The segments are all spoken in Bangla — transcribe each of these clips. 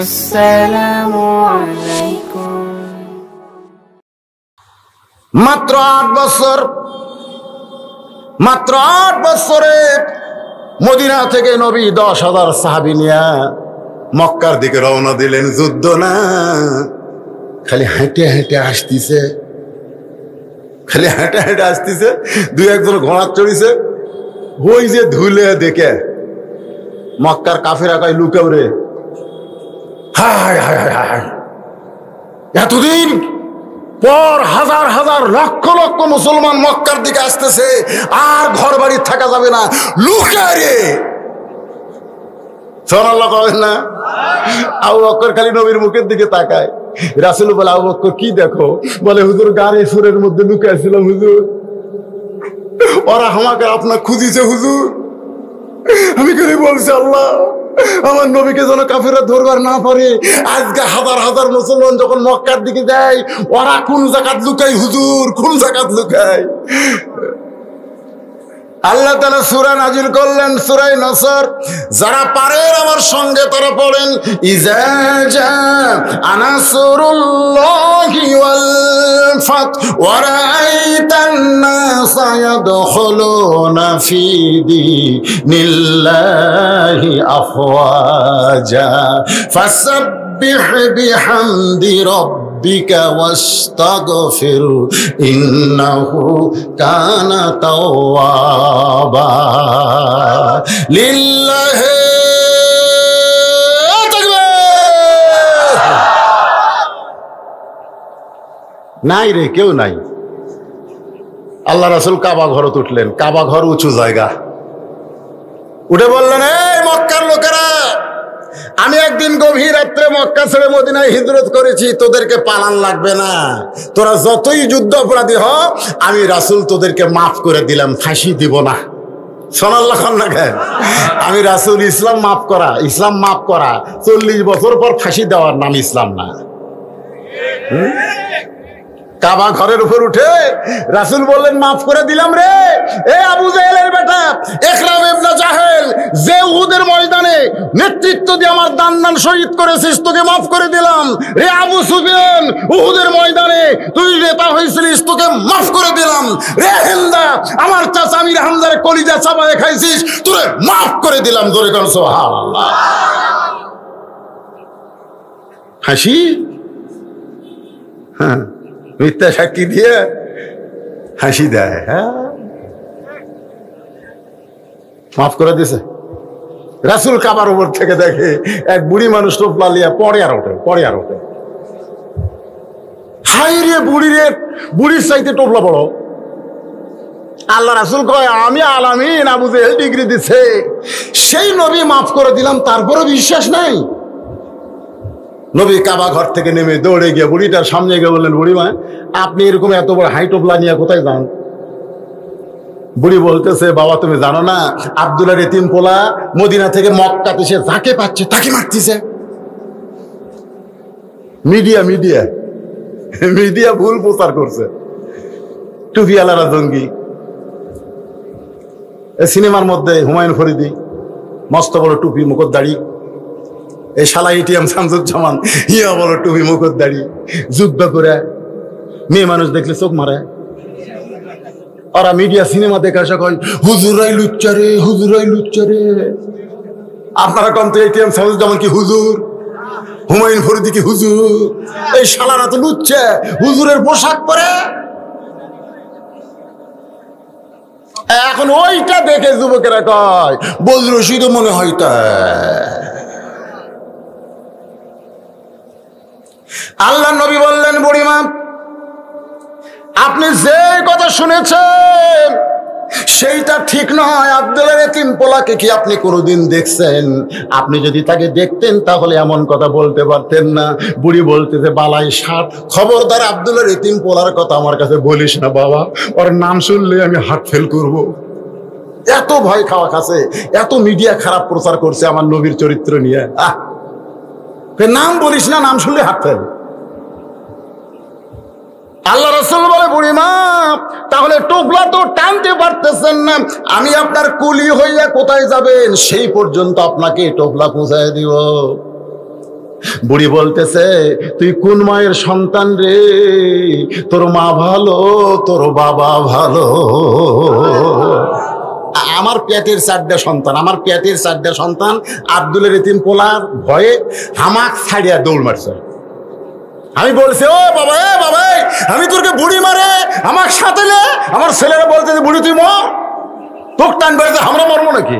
আসসালামু আলাইকুম। মাত্র 8 বছরে মদিনা থেকে নবী 10,000 সাহাবী নিয়ে মক্কার দিকে রওনা দিলেন। যুদ্ধ না, খালি হেঁটে হেঁটে আসতেছে, দুই একজন ঘোড়া চড়িছে। ওই যে ধুলে দেখে মক্কার কাফেরা কয়, লুকাও রে। হায় হায় হায় হায়, এতদিন পর হাজার হাজার লক্ষ লক্ষ মুসলমান মক্কার দিকে আসতেছে, আর ঘর বাড়ি থাকা যাবে না, লুকা রে। সুবহানাল্লাহ কবেন না? আবু বকর খালি নবীর মুখের দিকে তাকায়। রাসূল বলে, আবু বকর কি দেখো? বলে, হুজুর গাড়ি সুরের মধ্যে লুকাইছিলাম হুজুর, ওরা আমাকে আপনার খুঁজিছে হুজুর। আমি খালি বলছি, আল্লাহ আমার নবীকে যেন কাফেররা ধরবার না পারে। আজকে হাজার হাজার মুসলমান যখন মক্কার দিকে যায়, ওরা কোন জায়গাত লুকাই হুজুর, কোন জায়গাত লুকায়? আল্লাহ তাআলা সূরা নাজিল করলেন, সূরা নসর। যারা পারেন আমার সঙ্গে তারা পড়েন, ইজা জা নাসরুল্লাহি ওয়াল ফাত ওয়া রাআইতান নাসা ইয়াদখুলুনা ফি দীনিল্লাহি আফওয়াজা ফাসাব্বিহ বিহামদি রাব্বিকা ওয়াস্তাগফির ইন্নাহু কানা তাওয়াবা। লিল্লাহি তাকবীর। নাই রে, কেউ নাই। আল্লাহ রাসূল কাবা ঘরত উঠলেন। কাবা ঘর উঁচু জায়গা। উঠে বললেন, এই মক্কার লোকেরা, আমি একদিন গভীর রাত্রে মক্কা ছেড়ে মদিনায় হিজরত করেছি, তোদেরকে পালান লাগবে না। তোরা যতই যুদ্ধ অপরাধী হ, আমি রাসূল তোদেরকে মাফ করে দিলাম, ফাঁসি দিব না। সুবহানাল্লাহ না কেন? আমি রাসূল, ইসলাম মাফ করা, 40 বছর পর ফাঁসি দেওয়ার নাম ইসলাম না। কাবা ঘরের উপর উঠে রাসূল বললেন, মাফ করে দিলাম রে। এ আবু জেহেলের বেটা ইকরাম ইবনে জাহেল, যে উহুদের ময়দানে নেতৃত্ব দিয়ে আমার দান শহীদ করেছিস, তোকে মাফ করে দিলাম। রে আবু সুফিয়ান, উহুদের ময়দানে তুই নেতা হয়েছিলিস, তোকে মাফ করে দিলাম। রে হিন্দা, আমার চাচা আমির হামজার কলিজা চাবায়ে খাইছিস, তোরে মাফ করে দিলাম। জোরে কর সুবহানাল্লাহ। হাসি, হ্যাঁ, মিথ্যা সাক্ষী দিয়ে হাসি দেয়। হ্যাঁ, মাফ করে দিছে। রাসূল কাবার উপর থেকে দেখে এক বুড়ি মানুষ টোপলা লিয়া পড়ে আর ওঠে। হাই রে বুড়ির চাইতে টোপলা বড়। আল্লাহ রাসূল কয়, আমি আলামিন, আবু জেহেল ডিগ্রি দিছে, সেই নবী মাফ করে দিলাম, তারপরে বিশ্বাস নাই। নবী কাবা ঘর থেকে নেমে দৌড়ে গিয়ে বুড়িটার সামনে গিয়ে বললেন, বুড়িমা, আপনি এরকম এত বড় হাই টোপলা নিয়ে কোথায় যান? বুড়ি বলতেছে, বাবা তুমি জানো না, আব্দুল্লাহর এতিম পোলা মদিনা থেকে মক্কাতে সে যাকে পাচ্ছে তাকে মারতেছে। মিডিয়া ভুল প্রচার করছে, টুপিওয়ালারা জঙ্গি। সিনেমার মধ্যে হুমায়ুন ফরিদি, মস্ত বড় টুপি, মুখর দাড়ি। এই শালা এটিএম শামসুজ্জামান, ইয়া বড় টুপি, মুখর দাড়ি, যুদ্ধ করে মেয়ে মানুষ দেখলে চোখ মারে। ওরা মিডিয়া সিনেমা দেখে আসা কয়, হুজুরাই লুচ্চা রে। আপনারা কম তো এটিএম শামসুজ্জামান কি হুজুর, হুমায়ুন ফরিদি কি হুজুর? এই শালারা তো লুচ্চা, হুজুরের পোশাক পরে। এখন ওইটা দেখে যুবকেরা কয়, বজরশিদ মনে হয় তাই। আল্লাহ নবী বললেন, বুড়িমা, আপনি যে কথা শুনেছেন সেইটা ঠিক নয়। আব্দুল্লাহর এতিম পোলাকে কি আপনি কোনোদিন দেখছেন? আপনি যদি তাকে দেখতেন তাহলে এমন কথা বলতে পারতেন না। বুড়ি বলতেছে, বালাই সাত, খবরদার আব্দুল্লাহর এতিম পোলার কথা আমার কাছে বলিস না বাবা, ওর নাম শুনলে আমি হার্ট ফেল করব। এত ভয় খাওয়া খাচ্ছে, এত মিডিয়া খারাপ প্রচার করছে আমার নবীর চরিত্র নিয়ে। নাম বলিস না, নাম শুনলে হার্ট ফেল। আল্লাহ রাসূল বলে বুড়িমা তাহলে টোপলা তো টানতে পারতেছেন না, আমি আপনার কুলি হইয়া কোথায় যাবেন সেই পর্যন্ত আপনাকে টোপলা পৌঁছায় দিব। বুড়ি বলতেছে তুই কোন মায়ের সন্তান রে, তোর মা ভালো তোর বাবা ভালো। আমার পেটের 4টা সন্তান, আমার পেটের 4টা সন্তান আব্দুলের এতিম পোলার ভয়ে হামাক ছাড়িয়া দৌড় মারছে। আমি বলছি ও বাবা বাবা আমি তোরকে বুড়ি মারে আমার সাথে নে। আমার ছেলেরা বলতে বুড়ি তুই মর, তোর টান বেড়েছে আমরা মরবো নাকি?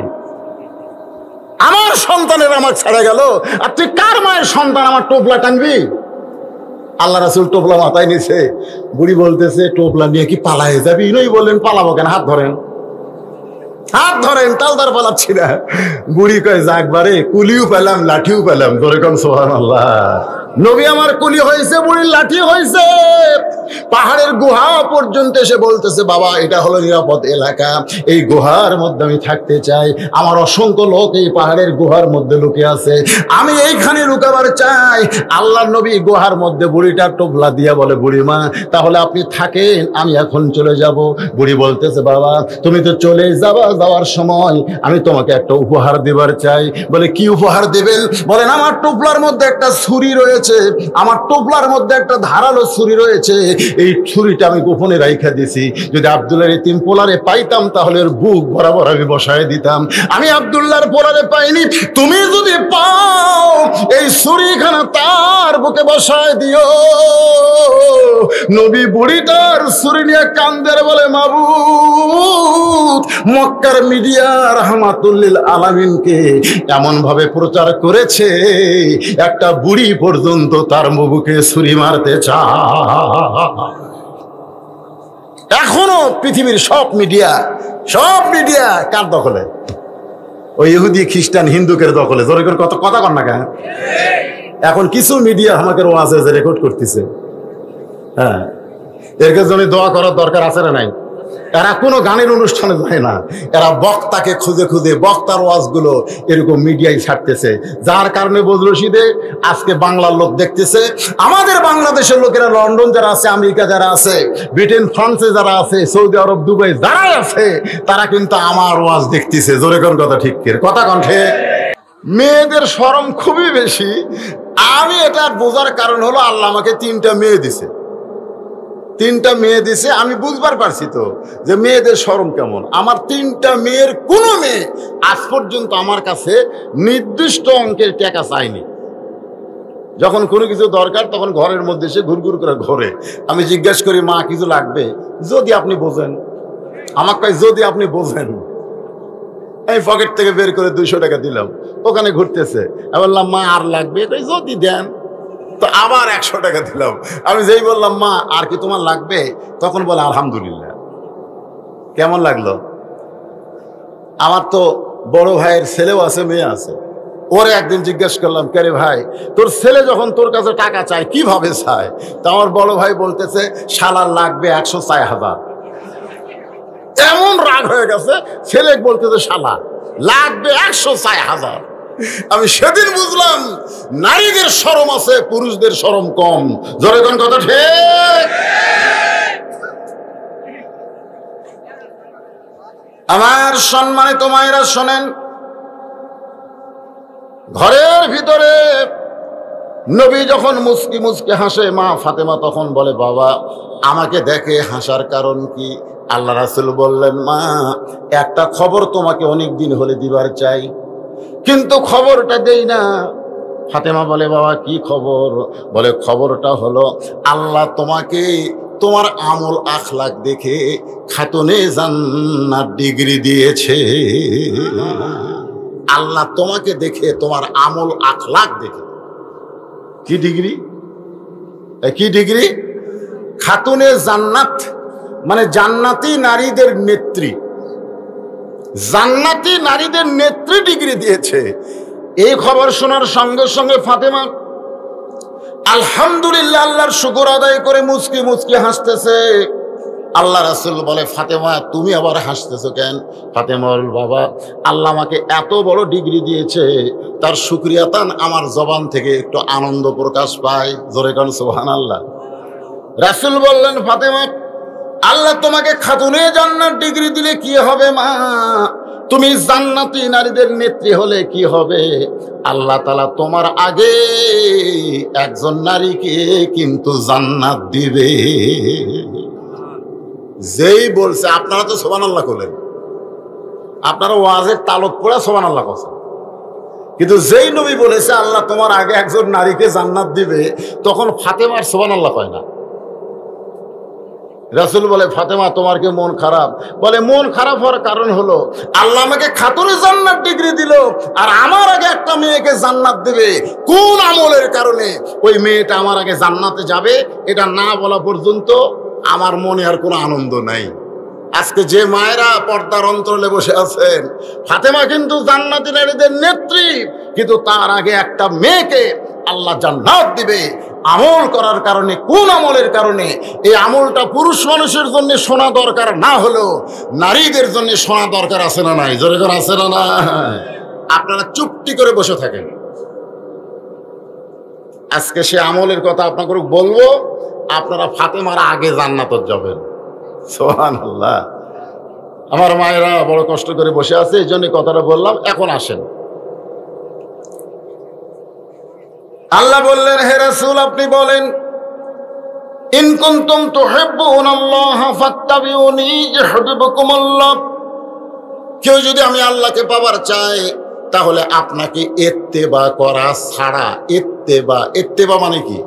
আমার সন্তানের আমার ছেড়ে গেল আর তুই কার মায়ের সন্তান আমার টোপলা টানবি? আল্লাহ রাসূল টোপলা মাথায় নিছে। বুড়ি বলতেছে টোপলা নিয়ে কি পালায়ে যাবি? নই বললেন পালাবো কেন, হাত ধরেন হাত ধরেন। তালদার পালাচ্ছি না। বুড়ি কয় যাকবারে কুলিও পেলাম লাঠিও পেলাম, ধরে কোন সুবহানাল্লাহ। নবী আমার কুলি হয়েছে, বুড়ির লাঠি হয়েছে। পাহাড়ের গুহা পর্যন্ত এসে বলতেছে বাবা এটা হলো নিরাপদ এলাকা, এই গুহার মধ্যে আমি থাকতে চাই। আমার অসংখ্য লোক এই পাহাড়ের গুহার মধ্যে লুকে আছে, আমি এইখানে লুকাবার চাই। আল্লাহ নবী গুহার মধ্যে বুড়িটার টোপলা দিয়া বলে বুড়িমা তাহলে আপনি থাকেন, আমি এখন চলে যাব। বুড়ি বলতেছে বাবা তুমি তো চলে যাবা, যাওয়ার সময় আমি তোমাকে একটা উপহার দেবার চাই। বলে কি উপহার দেবেন? বলেন আমার টোপলার মধ্যে একটা ছুরি রয়েছে, আমার টোপলার মধ্যে একটা ধারালো ছুরি রয়েছে, এই ছুরিটা আমি গোপনে রাইখা দিছি। যদি আব্দুল্লাহর এতিম পোলারে পাইতাম তাহলে ওর বুক বরাবর আমি বসায় দিতাম। আমি আব্দুল্লাহর পোলারে পাইনি, তুমি যদি পাও এই ছুরিখানা তার বুকে বসায় দিও। নবী বুড়িটার ছুরি নিয়ে কান্দের বলে মাবুদ মক্কার মিডিয়া রাহমাতুল লিল আলামিনকে এমন ভাবে প্রচার করেছে একটা বুড়ি পর্যন্ত তার বুকে ছুরি মারতে চায়। এখনো পৃথিবীর সব মিডিয়া কার দখলে? ওই ইহুদি খ্রিস্টান হিন্দুকের দখলে। জোরে করে কথা কর না কেন? এখন কিছু মিডিয়া আমাকে ওয়াজে রেকর্ড করতেছে। হ্যাঁ এর জন্য দোয়া করার দরকার আছে না নাই? এরা কোনো গানের অনুষ্ঠানে যায় না, এরা বক্তাকে খুঁজে খুঁজে বক্তার ওয়াজগুলো এরকম মিডিয়ায় ছাড়তেছে। যার কারণে বদরশিদে আজকে বাংলার লোক দেখতেছে, আমাদের বাংলাদেশের লোকেরা লন্ডন যারা আছে, আমেরিকা যারা আছে, ব্রিটেন ফ্রান্সে যারা আছে, সৌদি আরব দুবাই যারা আছে, তারা কিন্তু আমার ওয়াজ দেখতেছে। জোরে কোন কথা ঠিক কথা কণ্ঠে। মেয়েদের শরম খুবই বেশি। আমি এটা বোঝার কারণ হলো আল্লাহ আমাকে 3টা মেয়ে দিছে, 3টা মেয়ে দিছে। আমি বুঝবার পারছি তো যে মেয়েদের শরম কেমন। আমার 3টা মেয়ের কোনো মেয়ে আজ পর্যন্ত আমার কাছে নির্দিষ্ট অঙ্কের টাকা চাইনি। যখন কোনো কিছু দরকার তখন ঘরের মধ্যে সে ঘুরঘুর করে ঘরে। আমি জিজ্ঞাসা করি মা কিছু লাগবে? যদি আপনি বোঝেন। আমার কাছে যদি আপনি বোঝেন। আমি পকেট থেকে বের করে 200 টাকা দিলাম, ওখানে ঘুরতেছে। আমি বললাম মা আর লাগবে? যদি দেন। তো আবার 100 টাকা দিলাম। আমি যেই বললাম মা আর কি তোমার লাগবে, তখন বলে আলহামদুলিল্লাহ। কেমন লাগলো? আমার তো বড় ভাইয়ের ছেলেও আছে, মেয়ে আছে। ওরে একদিন জিজ্ঞেস করলাম কে রে ভাই তোর ছেলে যখন তোর কাছে টাকা চায় কিভাবে চায়? তা আমার বড় ভাই বলতেছে শালার লাগবে 104,000। এমন রাগ হয়ে গেছে, ছেলে বলতেছে শালা লাগবে 104,000। আমি সেদিন বুঝলাম নারীদের শরম আছে, পুরুষদের শরম কম। জোরে কোন কথা ঠিক? আমার সম্মানিত মায়েরা শোনেন, ঘরের ভিতরে নবী যখন মুচকি মুচকি হাসে, মা ফাতেমা তখন বলে বাবা আমাকে দেখে হাসার কারণ কি? আল্লাহ রাসূল বললেন মা একটা খবর তোমাকে অনেক দিন হলে দিবার চাই, কিন্তু খবরটা দেই না। ফাতেমা বলে বাবা কি খবর? বলে খবরটা হলো আল্লাহ তোমাকে তোমার আমল আখলাক দেখে খাতুনে জান্নাত ডিগ্রি দিয়েছে। আল্লাহ তোমাকে দেখে তোমার আমল আখলাক দেখে কি ডিগ্রি? কি ডিগ্রি? খাতুনে জান্নাত মানে জান্নাতি নারীদের নেত্রী, জান্নাতি নারীদের নেত্রী ডিগ্রি দিয়েছে। এই খবর শোনার সঙ্গে সঙ্গে ফাতেমা আলহামদুলিল্লাহ আল্লাহর শুকর আদায় করে মুচকি মুচকি হাসতেছে। আল্লাহ রাসূল বলে ফাতেমা তুমি আবার হাসতেছো কেন? ফাতেমা বল বাবা আল্লাহ আমাকে এত বড় ডিগ্রি দিয়েছে, তার শুকরিয়া তান আমার জবান থেকে একটু আনন্দ প্রকাশ পায়। জোরে কান সুবহানাল্লাহ। রাসূল বললেন, ফাতেমা, আল্লাহ তোমাকে খাতুনে জান্নাত ডিগ্রি দিলে কি হবে মা? তুমি জান্নাতি নারীদের নেত্রী হলে কি হবে? আল্লাহ তাআলা তোমার আগে একজন নারীকে কিন্তু জান্নাত দিবে। যেই বলছে, আপনারা তো সুবহানাল্লাহ বলেন, আপনারা ওয়াজের তালত পড়ে সুবহানাল্লাহ বলেন, কিন্তু যেই নবী বলেছে আল্লাহ তোমার আগে একজন নারীকে জান্নাত দিবে, তখন ফাতেমার সুবহানাল্লাহ কয় না। রাসূল বলে, ফাতেমা তোমার কি মন খারাপ? বলে, মন খারাপ হওয়ার কারণ হলো আল্লাহ আমাকে খাতুনে জান্নাত ডিগ্রি দিল, আর আমার আগে একটা মেয়েকে জান্নাত দেবে। কোন আমলের কারণে ওই মেয়েটা আমার আগে জান্নাতে যাবে এটা না বলা পর্যন্ত আমার মনে আর কোনো আনন্দ নাই। আজকে যে মায়েরা পর্দার অন্তরালে বসে আছেন, ফাতেমা কিন্তু জান্নাতি নারীদের নেত্রী, কিন্তু তার আগে একটা মেয়েকে আল্লাহ জান্নাত দিবে। আমল করার কারণে, কোন আমলের কারণে? এই আমলটা পুরুষ মানুষের জন্য শোনা দরকার না হলেও নারীদের জন্য শোনা দরকার আছে না নাই? জোরে করে আছে না নাই? আপনারা চুপটি করে বসে থাকেন। আজকে সে আমলের কথা আপনাকে বলবো, আপনারা ফাতেমার আগে জান্নাতে যাবেন। সুবহানাল্লাহ। আমার মায়েরা বড় কষ্ট করে বসে আছে, এই জন্য কথাটা বললাম। এখন আসেন, আল্লাহ বললেন, হে রাসূল আপনি বলেন, ইন কুনতুম তুহিব্বুনাল্লাহ ফাত্তাবিউনি ইউহিব্বুকুমুল্লাহ। কেউ যদি আমি আল্লাহকে পাবার চায় তাহলে আপনাকে ইত্তেবা করা ছাড়া, ইত্তেবা মানে কি?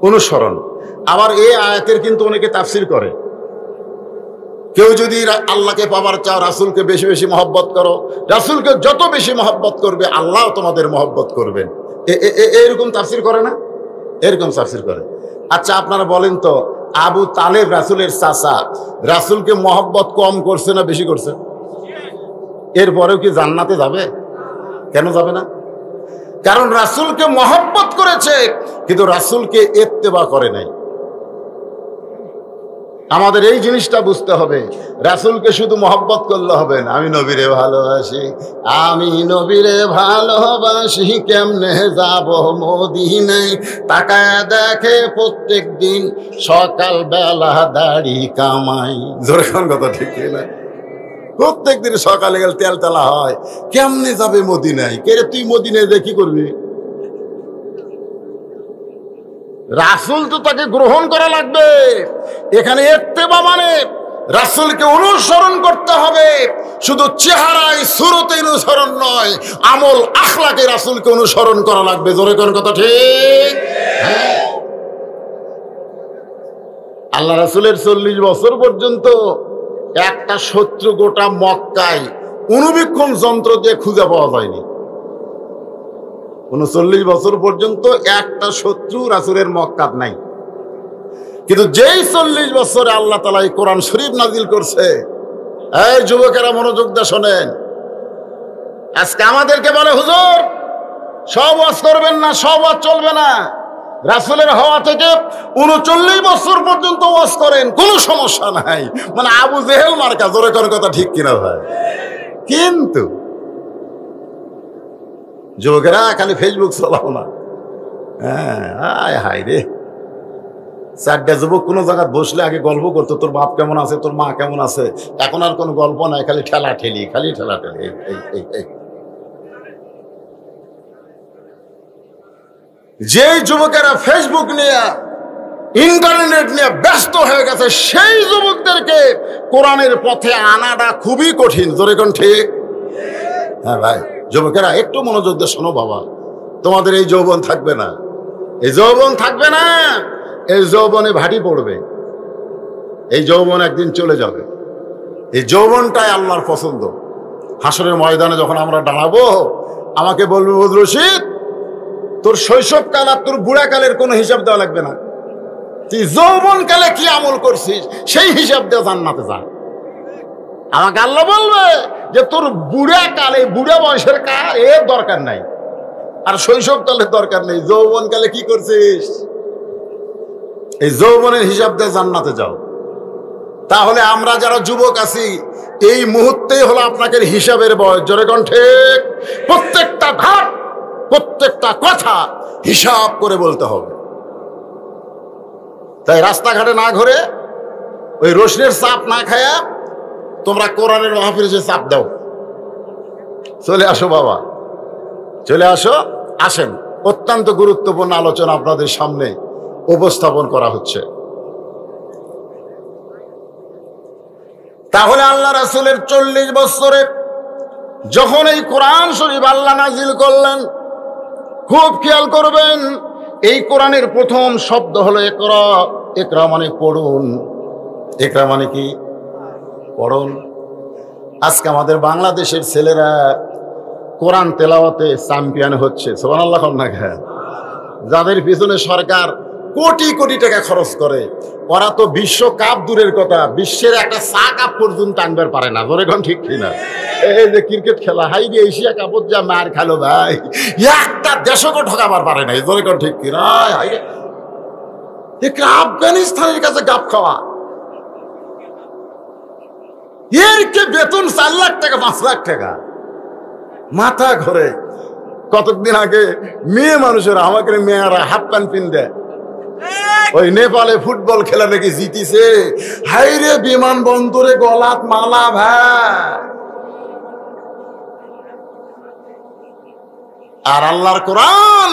অনুসরণ। আবার এই আয়াতের কিন্তু অনেকে তাফসীর করে, কেউ যদি আল্লাহকে পাবার চাও রাসূলকে বেশি বেশি মহব্বত করো, রাসূলকে যত বেশি মহব্বত করবে আল্লাহ তোমাদের মহব্বত করবেন। এরকম তাফসীর করে না? এরকম তাফসীর করে। আচ্ছা আপনারা বলেন তো, আবু তালেব রাসূলের চাচা, রাসূলকে মহব্বত কম করছে না বেশি করছে? এরপরেও কি জান্নাতে যাবে? কেন যাবে না? কারণ রাসূলকে মহব্বত করেছে, কিন্তু রাসূলকে ইত্তেবা করে নাই। আমাদের এই জিনিসটা বুঝতে হবে, রাসূলকে শুধু মহব্বত করলে হবে না। আমি নবীরে ভালোবাসি, আমি নবীরে ভালোবাসি, কেমনে যাব মদিনায়, তাকায় দেখে প্রত্যেক দিন সকাল বেলা দাড়ি কামাই। জোরে কোন কথা ঠিক না? প্রত্যেক দিন সকালে গেলে তেল তেলা হয়, কেমনে যাবে মদিনায়? কে রে তুই মদিনায় যে কি করবি? রাসূল তো তাকে গ্রহণ করা লাগবে। এখানে ইত্তেবা মানে রাসূলকে অনুসরণ করতে হবে, শুধু চেহারায় সুরতে অনুসরণ নয়, আমল আখলাকে রাসূলকে অনুসরণ করা লাগবে। জোরে কোন কথা ঠিক? হ্যাঁ। আল্লাহ রাসূলের 40 বছর পর্যন্ত একটা শত্রু গোটা মক্কায় অনুবীক্ষণ যন্ত্র দিয়ে খুঁজে পাওয়া যায়নি। 39 বছর পর্যন্ত একটা শত্রু রাসূলের মক্কাত নাই। কিন্তু যেই 40 বছরে আল্লাহ তাআলা এই কোরআন শরীফ নাজিল করছে, এই যুবকেরা মনোযোগ দিয়ে শোনেন। আজকে আমাদেরকে বলে, হুজুর সব ওয়াজ করবেন না, সব ওয়াজ চলবে না। রাসূলের হওয়া থেকে 39 বছর পর্যন্ত ওয়াজ করেন, কোনো সমস্যা নাই। মানে আবু জেহেল মার্কা। জোরে কোন কথা ঠিক কিনা ভাই? কিন্তু যুবকেরা খালি ফেসবুক চালাও না। হ্যাঁ, হাই রে, 4টা যুবক কোনো জায়গায় বসলে আগে গল্প করতো, তোর বাপ কেমন আছে, তোর মা কেমন আছে। এখন আর কোনো গল্প নাই, খালি ঠেলা ঠেলি, খালি ঠেলা ঠেলি। যে যুবকেরা ফেসবুক নিয়ে, ইন্টারনেট নিয়ে ব্যস্ত হয়ে গেছে, সেই যুবকদেরকে কোরআনের পথে আনাটা খুবই কঠিন। জোরে কোন ঠিক? হ্যাঁ ভাই, যুবকেরা একটু মনোযোগ দিয়ে শোনো বাবা, তোমাদের এই যৌবন থাকবে না, এই যৌবন থাকবে না, এই যৌবনে ভাটি পড়বে, এই যৌবন একদিন চলে যাবে। এই যৌবনটাই আল্লাহর পছন্দ। হাসরের ময়দানে যখন আমরা দাঁড়াবো, আমাকে বলবে, হুজুর রশিদ তোর শৈশবকাল আর তোর বুড়াকালের কোনো হিসাব দেওয়া লাগবে না, তুই যৌবনকালে কি আমল করছিস সেই হিসাব দিয়ে জান্নাতে যা। আমাকে আল্লাহ বলবে যে তোর বুড়া কালে, বুড়া বয়সের কাল এর দরকার নাই, আর শৈশবকালের দরকার নেই, যৌবনকালে কি করছিস এই যৌবনের হিসাব দিয়ে জান্নাতে যাও। তাহলে আমরা যারা যুবক আছি, এই মুহূর্তেই হলো আপনাকে হিসাবের বয়স। জোরে কোন ঠিক? প্রত্যেকটা ধাপ, প্রত্যেকটা কথা হিসাব করে বলতে হবে। তাই রাস্তাঘাটে না ঘুরে ওই রোশনের চাপ না খায়া তোমরা কোরআনের মাহফিলে যে চাপ দাও। চলে আসো বাবা, চলে আসো। আসেন, অত্যন্ত গুরুত্বপূর্ণ আলোচনা আপনাদের সামনে উপস্থাপন করা হচ্ছে। তাহলে আল্লাহ রাসূলের 40 বছরে যখন এই কোরআন শরীফ আল্লাহ নাজিল করলেন, খুব খেয়াল করবেন, এই কোরআনের প্রথম শব্দ হলো ইকরা। ইকরা মানে পড়ুন। ইকরা মানে কি? পড়ুন। আজকে আমাদের বাংলাদেশের ছেলেরা কোরআন তেলাওয়াতে চ্যাম্পিয়ন হচ্ছে, সুবহানাল্লাহ। যাদের পিছনে সরকার কোটি কোটি টাকা খরচ করে, ওরা তো বিশ্বকাপ দূরের কথা, বিশ্বের একটা চা কাপ পর্যন্ত আনবার পারে না। জোরে কোন ঠিক কিনা? এই যে ক্রিকেট খেলা, হাই রে এশিয়া কাপত যা মার খেলো ভাই, একটা দেশকে ঠকাবার পারে নাই। জোরে কোন ঠিক কিনা? আফগানিস্তানের কাছে গাপ খাওয়া, এর কে বেতন 4 লাখ টাকা 5 লাখ টাকা, মাথা ঘরে। কতদিন আগে মেয়ে মানুষেরা, আমাকে মেয়েরা হাফ প্যান্ট পিন দেয়, ওই নেপালে ফুটবল খেলা নাকি জিতিছে, হাইরে বিমানবন্দরে গলাত মালা ভাই। আর আল্লাহর কোরআন,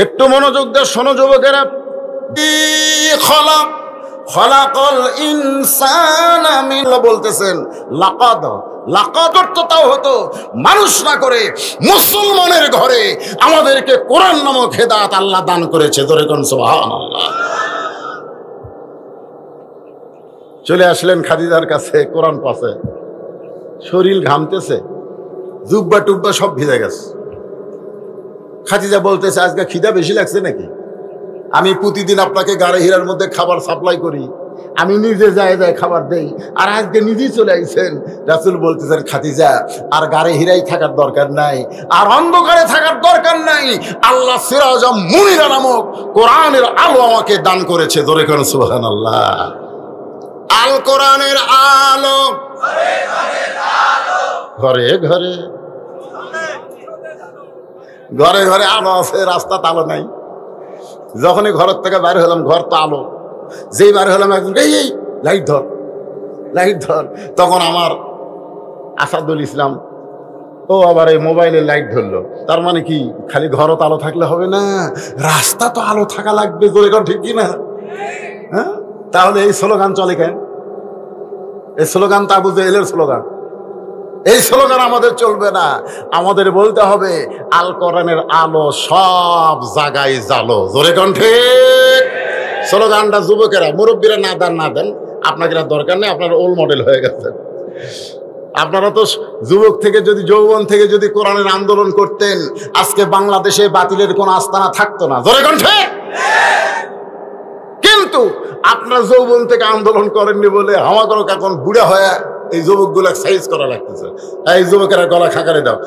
একটু মনোযোগ দিয়ে শোনো যুবকেরা। খলাকল ইনসানা মিন, বলতেছেন লাকাদ। লাকাদ অর্থ তাও হতো মানুষ না করে মুসলমানের ঘরে আমাদেরকে কোরআন নামক হেদায়েত আল্লাহ দান করেছে। ধরে কোন সুবহানাল্লাহ। চলে আসলেন খাদিজার কাছে, কোরআন পাশে, শরীর ঘামতেছে, জুব্বা টুব্বা সব ভিজে গেছে। খাদিজা বলতেছে, আজকে খিদা বেশি লাগছে নাকি? আমি প্রতিদিন আপনাকে গাড়ি হীরার মধ্যে খাবার সাপ্লাই করি, আমি নিজে যায় খাবার দেই, আর আজকে নিজেই চলে আইছেন। রাসূল বলতেছেন, খাদিজা আর গাড়ি হীরাই থাকার দরকার নাই, আর অন্ধকারে থাকার দরকার নাই। আল্লাহ সিরাজাম মুনিরা নামক কোরআনের আলো আমাকে দান করেছে। ধরে কোন সুবহানাল্লাহ। আল কোরআনের আলো ঘরে ঘরে, ঘরে ঘরে আলো আছে, রাস্তাতে আলো নাই। যখনই ঘরের থেকে বাইর হলাম, ঘর তো আলো, যেই বাইর হলাম একজন এই লাইট ধর, লাইট ধর। তখন আমার আসাদুল ইসলাম ও আবার এই মোবাইলে লাইট ধরলো। তার মানে কি খালি ঘরও তো আলো থাকলে হবে না, রাস্তা তো আলো থাকা লাগবে। জোরে কর ঠিক কিনা? হ্যাঁ, তাহলে এই স্লোগান চলে কেন? এই স্লোগান তো আবু জেহেলের স্লোগান। এই স্লোগান আমাদের চলবে না। আমাদের বলতে হবে আল কোরআনের আলো সব জায়গায় জালো। জোরে কোন ঠিক? স্লোগানটা যুবকেরা, মুরব্বীরা না দেন, আপনাকে দরকার নেই, আপনার ওল্ড মডেল হয়ে গেছে। আপনারা তো যুবক থেকে যদি, যৌবন থেকে যদি কোরআনের আন্দোলন করতেন, আজকে বাংলাদেশে বাতিলের কোন আস্তানা থাকতো না। জোরে কোন ঠিক? কিন্তু আপনারা যৌবন থেকে আন্দোলন করেননি বলে আমাদের এখন বুড়া হয়ে এই যুবক গুলা সাইজ করা লাগতেছে। এই যুবকেরা গলা খাকারে দাও।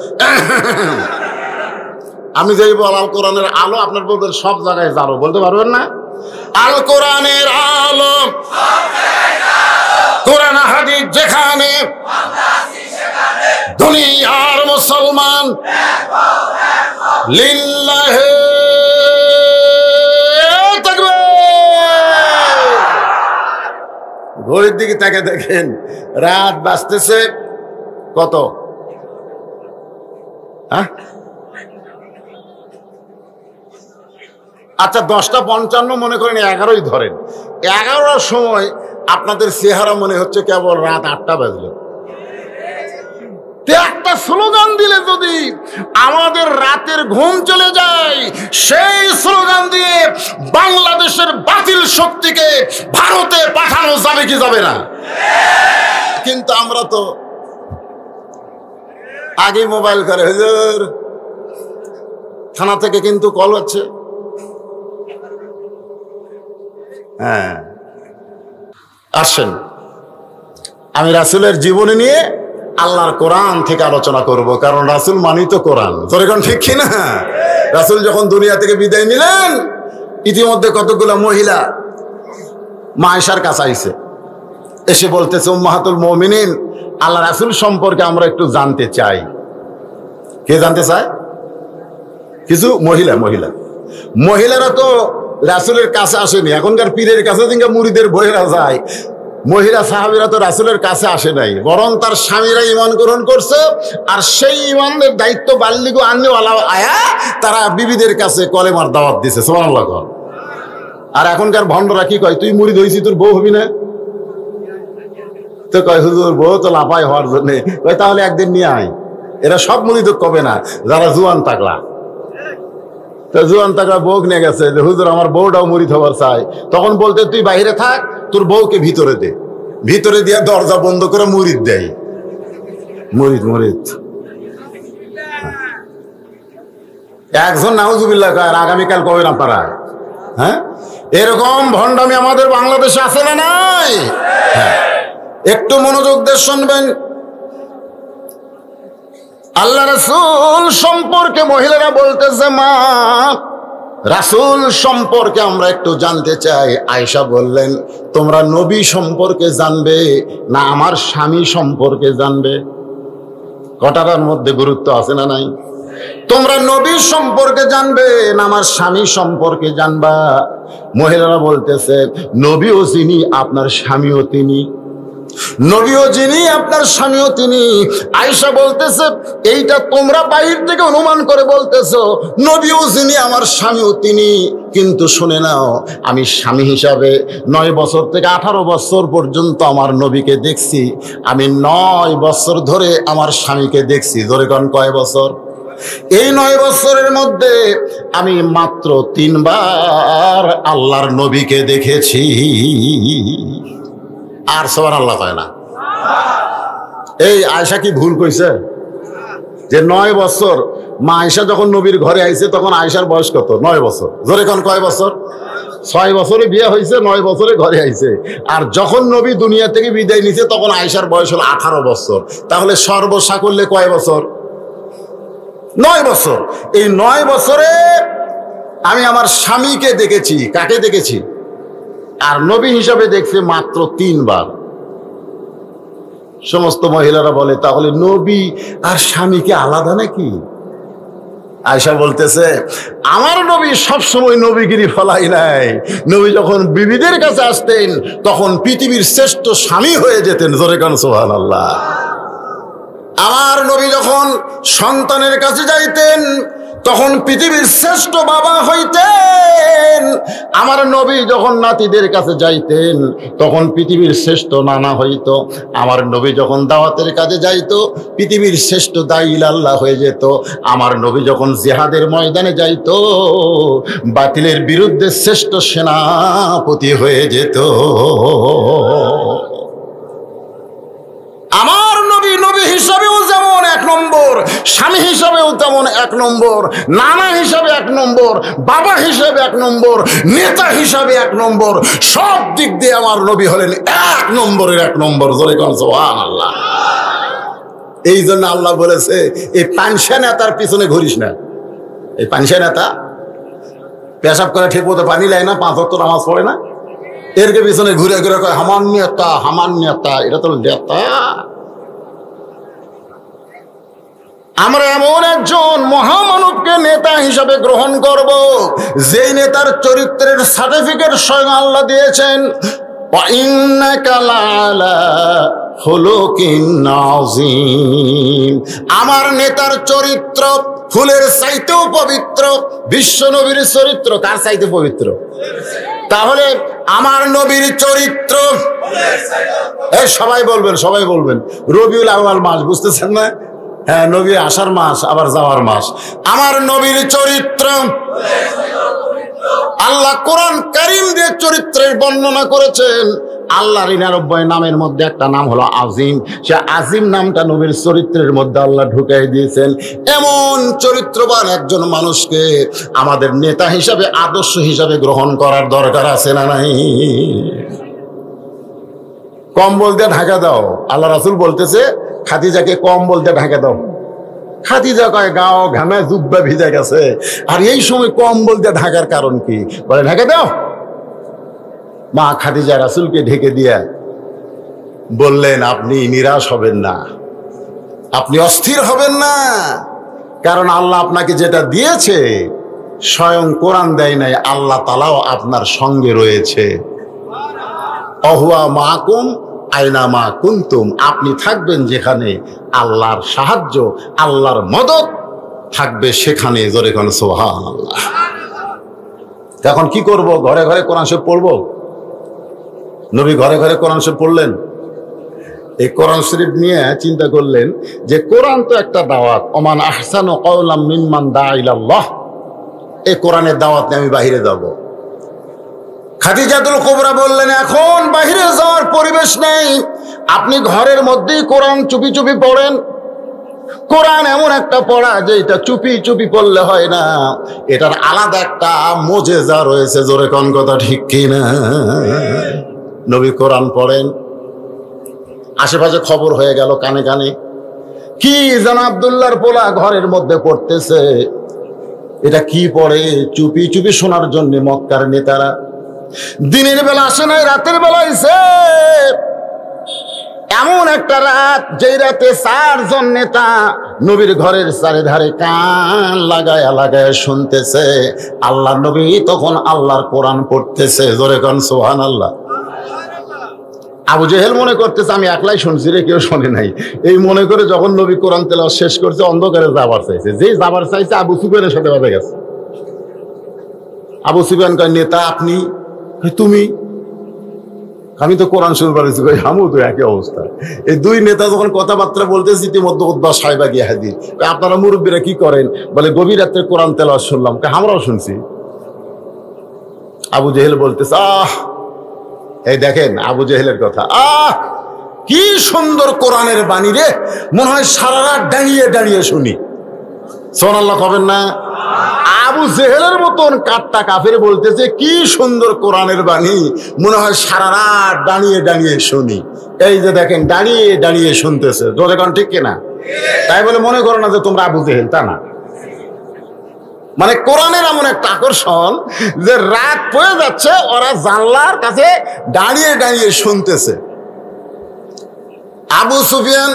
আমি যেই বল আল কোরআনের আলো, আপনার বলবেন সব জায়গায় জালো, বলতে পারবেন না? আল কোরআনের আলো, কোরআন হাদিস যেখানে, দুনিয়ার মুসলমান লিল্লাহি তাকবীর। ঘড়ির দিকে তাকে দেখেন, রাত বাজতেছে কত? হ্যাঁ, আচ্ছা 10:55 মনে করেন, 11ই ধরেন। 11টার সময় আপনাদের চেহারা মনে হচ্ছে কেবল রাত 8টা বাজলো। একটা স্লোগান দিলে যদি আমাদের রাতের ঘুম চলে যায়, সেই স্লোগান দিয়ে বাংলাদেশের বাতিল শক্তিকে ভারতে পাঠানো যাবে কি যাবে না? কিন্তু আমরা তো আগে মোবাইল করে, হুজুর থানা থেকে কিন্তু কল হচ্ছে। হ্যাঁ, আসেন আমি রাসূলের জীবনী নিয়ে আল্লাহর কোরআন থেকে আলোচনা করব, কারণ রাসূল মানি তো কোরআন। তোর এখন ঠিক কিনা? রাসূল যখন দুনিয়া থেকে বিদায় নিলেন, ইতিমধ্যে কতগুলো মহিলা মা আয়েশার কাছে আইছে, এসে বলতেছে, উম্মাহাতুল মুমিনিন, আল্লাহ রাসূল সম্পর্কে আমরা একটু জানতে চাই। কে জানতে চায়? কিছু মহিলা মহিলারা তো রাসূলের কাছে আসেনি, এখনকার পীরের কাছে দিনকে মুরিদের বইয়েরা যায়। মহিলা সাহাবীরা তো রাসূলের কাছে আসে নাই, বরং তার স্বামীরা ঈমান গ্রহণ করছে। আর সেই ঈমানের দায়িত্ব বাল্লিগু আননেওয়ালা আয়া তারা বিবিদের কাছে কলেমার দাওয়াত দিছে। সুবহানাল্লাহ। আর এখনকার ভণ্ডরা কি কয়, তুই মুরিদ হইছি তোর বউ হবি না? তো কয় হুজুর বউ তো লাফাই হওয়ার জন্য, কয় তাহলে একদিন নিয়ে আয়। এরা সব মুরিদ কবে না, যারা জুয়ান তাকলা। তো জুয়ান তাকলা বউ নিয়ে গেছে যে হুজুর আমার বউটাও মুরিদ হবার চায়। তখন বলতে তুই বাইরে থাক, তোর বউকে ভিতরে দে। ভিতরে দিয়ে দরজা বন্ধ করে মুরিদ দেয়। মুরিদ মুরিদ একজন নাউজুবিল্লাহ কয়, আর আগামীকাল কবে না পারায়? হ্যাঁ, এরকম ভণ্ডামি আমাদের বাংলাদেশে আছে না নাই? হ্যাঁ, একটু মনোযোগ দিয়ে শুনবেন। আল্লাহ রাসূল সম্পর্কে মহিলারা বলতেছে, মা রাসূল সম্পর্কে আমরা একটু জানতে চাই। আয়েশা বললেন, তোমরা নবী সম্পর্কে জানবে না আমার স্বামী সম্পর্কে জানবে? কথাটার মধ্যে গুরুত্ব আছে না নাই? তোমরা নবী সম্পর্কে জানবে না আমার স্বামী সম্পর্কে জানবা? মহিলারা বলতেছে, নবীও যিনি আপনার স্বামীও তিনি, নবীও যিনি আপনার স্বামীও তিনি। আয়েশা বলতেছে, এইটা তোমরা বাহির থেকে অনুমান করে বলতেছো, নবীও যিনি আমার স্বামীও তিনি। কিন্তু শুনে নাও, আমি স্বামী হিসাবে 9 বছর থেকে 18 বছর পর্যন্ত আমার নবীকে দেখছি। আমি 9 বছর ধরে আমার স্বামীকে দেখছি। ধরে কোন কয় বছর? এই 9 বছরের মধ্যে আমি মাত্র 3 বার আল্লাহর নবীকে দেখেছি। আর সুবহানাল্লাহ কয় না? এই আয়েশা কি ভুল কইছে যে 9 বছর? মা আয়েশা যখন নবীর ঘরে আইছে তখন আয়েশার বয়স কত? 9 বছর। জোরে কোন কয় বছর? 6 বছরে বিয়ে হয়েছে, 9 বছরে ঘরে আইছে। আর যখন নবী দুনিয়া থেকে বিদায় নিছে তখন আয়েশার বয়স হলো 18 বছর। তাহলে সর্বসাকুল্যে কয় বছর? 9 বছর। এই 9 বছরে আমি আমার স্বামীকে দেখেছি। কাকে দেখেছি? আর নবী হিসাবে দেখছে মাত্র 3 বার। সমস্ত মহিলারা বলে, তাহলে নবী আর স্বামীকে আলাদা নাকি? আয়েশা বলতেছে, আমার নবী সবসময় নবীগিরি ফলাই নাই। নবী যখন বিবিদের কাছে আসতেন তখন পৃথিবীর শ্রেষ্ঠ স্বামী হয়ে যেতেন। জোরে কান সুবহানাল্লাহ। আমার নবী যখন সন্তানের কাছে যাইতেন তখন পৃথিবীর শ্রেষ্ঠ বাবা হইতেন। আমার নবী যখন নাতিদের কাছে যাইতেন তখন পৃথিবীর শ্রেষ্ঠ নানা হইত। আমার নবী যখন দাওয়াতের কাজে যাইতো পৃথিবীর শ্রেষ্ঠ দাঈল আল্লাহ হয়ে যেত। আমার নবী যখন জিহাদের ময়দানে যাইতো বাতিলের বিরুদ্ধে শ্রেষ্ঠ সেনাপতি হয়ে যেত। আমার নবী নবী হিসাবেও যেমন 1 নম্বর, স্বামী হিসাবেও তেমন 1 নম্বর, নানা হিসাবে 1 নম্বর, বাবা হিসাবে 1 নম্বর, নেতা হিসাবে 1 নম্বর। সব দিক দিয়ে আমার নবী হলেন 1 নম্বরের 1 নম্বর। জোরে কোন সুবহানাল্লাহ। এই জন্য আল্লাহ বলেছে, এই পানসা নেতার পিছনে ঘুরিস না। এই পানসা নেতা পেশাব করে ঠিক মতো পানি নেয় না, 5 ওয়াক্ত নামাজ পড়ে না, এরকে পিছনে ঘুরে ঘুরে কয় হামান নেতা, হামান নেতা। এটা তো নেতা। আমরা এমন একজন মহামানবকে নেতা হিসাবে গ্রহণ করব যেই নেতার চরিত্রের সার্টিফিকেট স্বয়ং আল্লাহ দিয়েছেন। ওয়া ইন্নাকা লাআলা খুলুকিন আযীম। আমার নেতার চরিত্র ফুলের চাইতেও পবিত্র। বিশ্ব নবীর চরিত্র কার চাইতে পবিত্র? তাহলে আমার নবীর চরিত্র, এই সবাই বলবেন, সবাই বলবেন। রবিউল আউয়াল মাস, বুঝতেছেন না? হ্যাঁ, নবী আসার মাস আবার যাওয়ার মাস। আমার নবীর চরিত্র আল্লাহ কোরআন কারীম দিয়ে চরিত্রের বর্ণনা করেছেন। আল্লাহর 99 নামের মধ্যে একটা নাম হলো আজিম। সে আজিম নামটা নবীর চরিত্রের মধ্যে আল্লাহ ঢুকাই দিয়েছেন। এমন চরিত্রবান একজন মানুষকে আমাদের নেতা হিসাবে, আদর্শ হিসাবে গ্রহণ করার দরকার আছে না নাই? কম্বল দিয়ে ঢাকা দাও। আল্লাহ রাসূল বলতেছে খাদিজাকে কম্বল দিয়ে ঢাকা দাও। খাদিজা কয় গাও ঘামে জুব্বা ভিজে গেছে, আর এই সময় কম্বল দিয়ে ঢাকার কারণ কি? বলে ঢাকা দাও। মা খাদিজা রাসূলকে ঢেকে দিয়ে বললেন, আপনি নিরাশ হবেন না, আপনি অস্থির হবেন না, কারণ আল্লাহ আপনাকে যেটা দিয়েছে স্বয়ং কোরআন দেয় নাই, আল্লাহ তাআলাও আপনার সঙ্গে রয়েছে। অহুয়া মাকুম আইনা মা কুনতুম, আপনি থাকবেন যেখানে, আল্লাহর সাহায্য আল্লাহর মদদ থাকবে সেখানে। জোরে কোন সুবহানাল্লাহ। এখন কি করব? ঘরে ঘরে কোরআন শরীফ পড়বো? নবী ঘরে ঘরে কোরআন শরীফ পড়লেন। এই কোরআন শরীফ নিয়ে চিন্তা করলেন যে কোরআন তো একটা দাওয়াত, ওমান আহসানু কাওলাম মিম্মান দা ইলাল্লাহ, এই কোরআনের দাওয়াত নিয়ে আমি বাইরে যাব। খাদিজাতুল কুবরা বললেন, এখন বাইরে যাওয়ার পরিবেশ নেই, আপনি ঘরের মধ্যেই কোরআন চুপি চুপি পড়েন। কোরআন এমন একটা পড়া যে এটা চুপি চুপি পড়লে হয় না, এটার আলাদা একটা মুজিজা রয়েছে। জোরে কোন কথা ঠিক কিনা? নবী কোরআন পড়েন, আশেপাশে খবর হয়ে গেল কানে কানে, কি যেন আব্দুল্লাহর পোলা ঘরের মধ্যে পড়তেছে। এটা কি পড়ে? চুপি চুপি শোনার জন্য মক্কার নেতারা দিনের বেলা আসে নাই, রাতের বেলা আইছে। এমন একটা রাত, যেই রাতে 4 জন নেতা নবীর ঘরের চারিধারে কান লাগায় লাগায় শুনতেছে। আল্লাহ নবী তখন আল্লাহর কোরআন পড়তেছে। জোরে কোন সুবহানাল্লাহ। আবু জেহেল মনে করতেছে আমি একলাই শুনছি রে, কেউ শোনে নাই। এই মনে করে যখন নবী কোরআন তেলাওয়াত শেষ করছে, অন্ধকারে যাবার চাইছে। যেই যাবার চাইছে, আবু সুফিয়ানের সাথে বাজে গেছে। আবু সুফিয়ান কয়, নেতা আপনি? তুমি? আমি তো কোরআন শুরু করেছি। আমিও তো একই অবস্থা। এই দুই নেতা যখন কথাবার্তা বলতেছি, ইতিমধ্যে উতবা সাহেবা গিয়ে হাজির। আপনারা মুরব্বীরা কি করেন? বলে গভীর রাত্রে কোরআন তেলাওয়াত শুনলাম। আমরাও শুনছি। আবু জেহেল বলতেছে, এই দেখেন আবু জেহেলের কথা, কি সুন্দর কোরআনের বাণী রে, মনে হয় সারা রাত দাঁড়িয়ে দাঁড়িয়ে শুনি। সুবহানাল্লাহ কবেন না? আবু জেহেলের মতন কাট্টা কাফের বলতেছে, কি সুন্দর কোরআনের বাণী, মনে হয় সারা রাত দাঁড়িয়ে দাঁড়িয়ে শুনি। এই যে দেখেন দাঁড়িয়ে দাঁড়িয়ে শুনতেছে। জোরে কোন ঠিক কিনা? তাই বলে মনে করো না যে তোমরা আবু জেহেল, তা না। মানে কোরআনের এমন একটা আকর্ষণ যে রাত পড়ে যাচ্ছে, ওরা জানলার কাছে দাঁড়িয়ে দাঁড়িয়ে শুনতেছে। আবু সুফিয়ান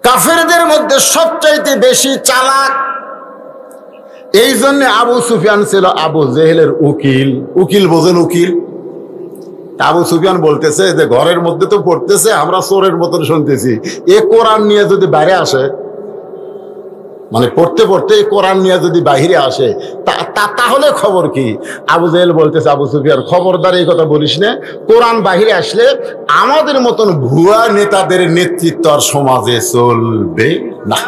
কাফেরদের মধ্যে সবচাইতে বেশি চালাক। এই জন্য আবু সুফিয়ান ছিল আবু জেহেলের উকিল। উকিল বোঝেন? উকিল। আবু সুফিয়ান বলতেছে যে ঘরের মধ্যে তো পড়তেছে, আমরা চোরের মতন শুনতেছি। এ কোরআন নিয়ে যদি বাইরে আসে, মানে পড়তে পড়তে কোরআন নিয়ে যদি বাহিরে আসে, তাহলে খবর কি? আবু জেহেল বলতেছে, আবু সুফিয়ান খবরদার এই কথা বলিস না। কোরআন বাহিরে আসলে আমাদের মতন ভুয়া নেতাদের নেতৃত্ব আর সমাজে চলবে না।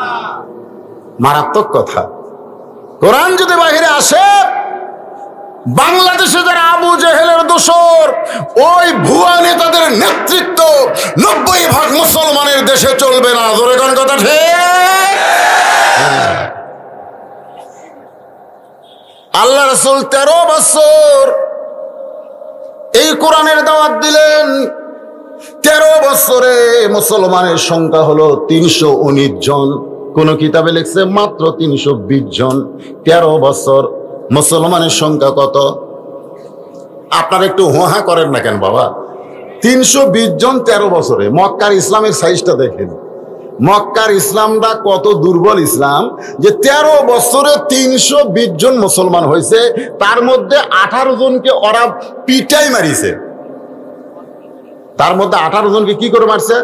মারাত্মক কথা। কোরআন যদি বাহিরে আসে, বাংলাদেশে যারা আবু জেহেলের দোসর, ওই ভুয়া নেতাদের নেতৃত্ব 90% মুসলমানের দেশে চলবে না। জোরে কোন কথা ঠিক? আল্লাহ রাসূল 13 বছর এই কোরআনের দাওয়াত দিলেন। 13 বছরে মুসলমানের সংখ্যা হলো 319 জন। কোন কিতাবে লিখছে মাত্র 320 জন। 13 বছর মুসলমানের সংখ্যা কত? আপনারা একটু হোহা করেন না কেন বাবা? 320 জন 13 বছরে। মক্কার ইসলামের সাইজটা দেখেন। মক্কার ইসলামটা কত দুর্বল ইসলাম যে 13 বছরে 320 জন মুসলমান হয়েছে। তার মধ্যে 18 জনকে ওরা পিটাই মারিছে। তার মধ্যে 18 জনকে কি করে মারছে?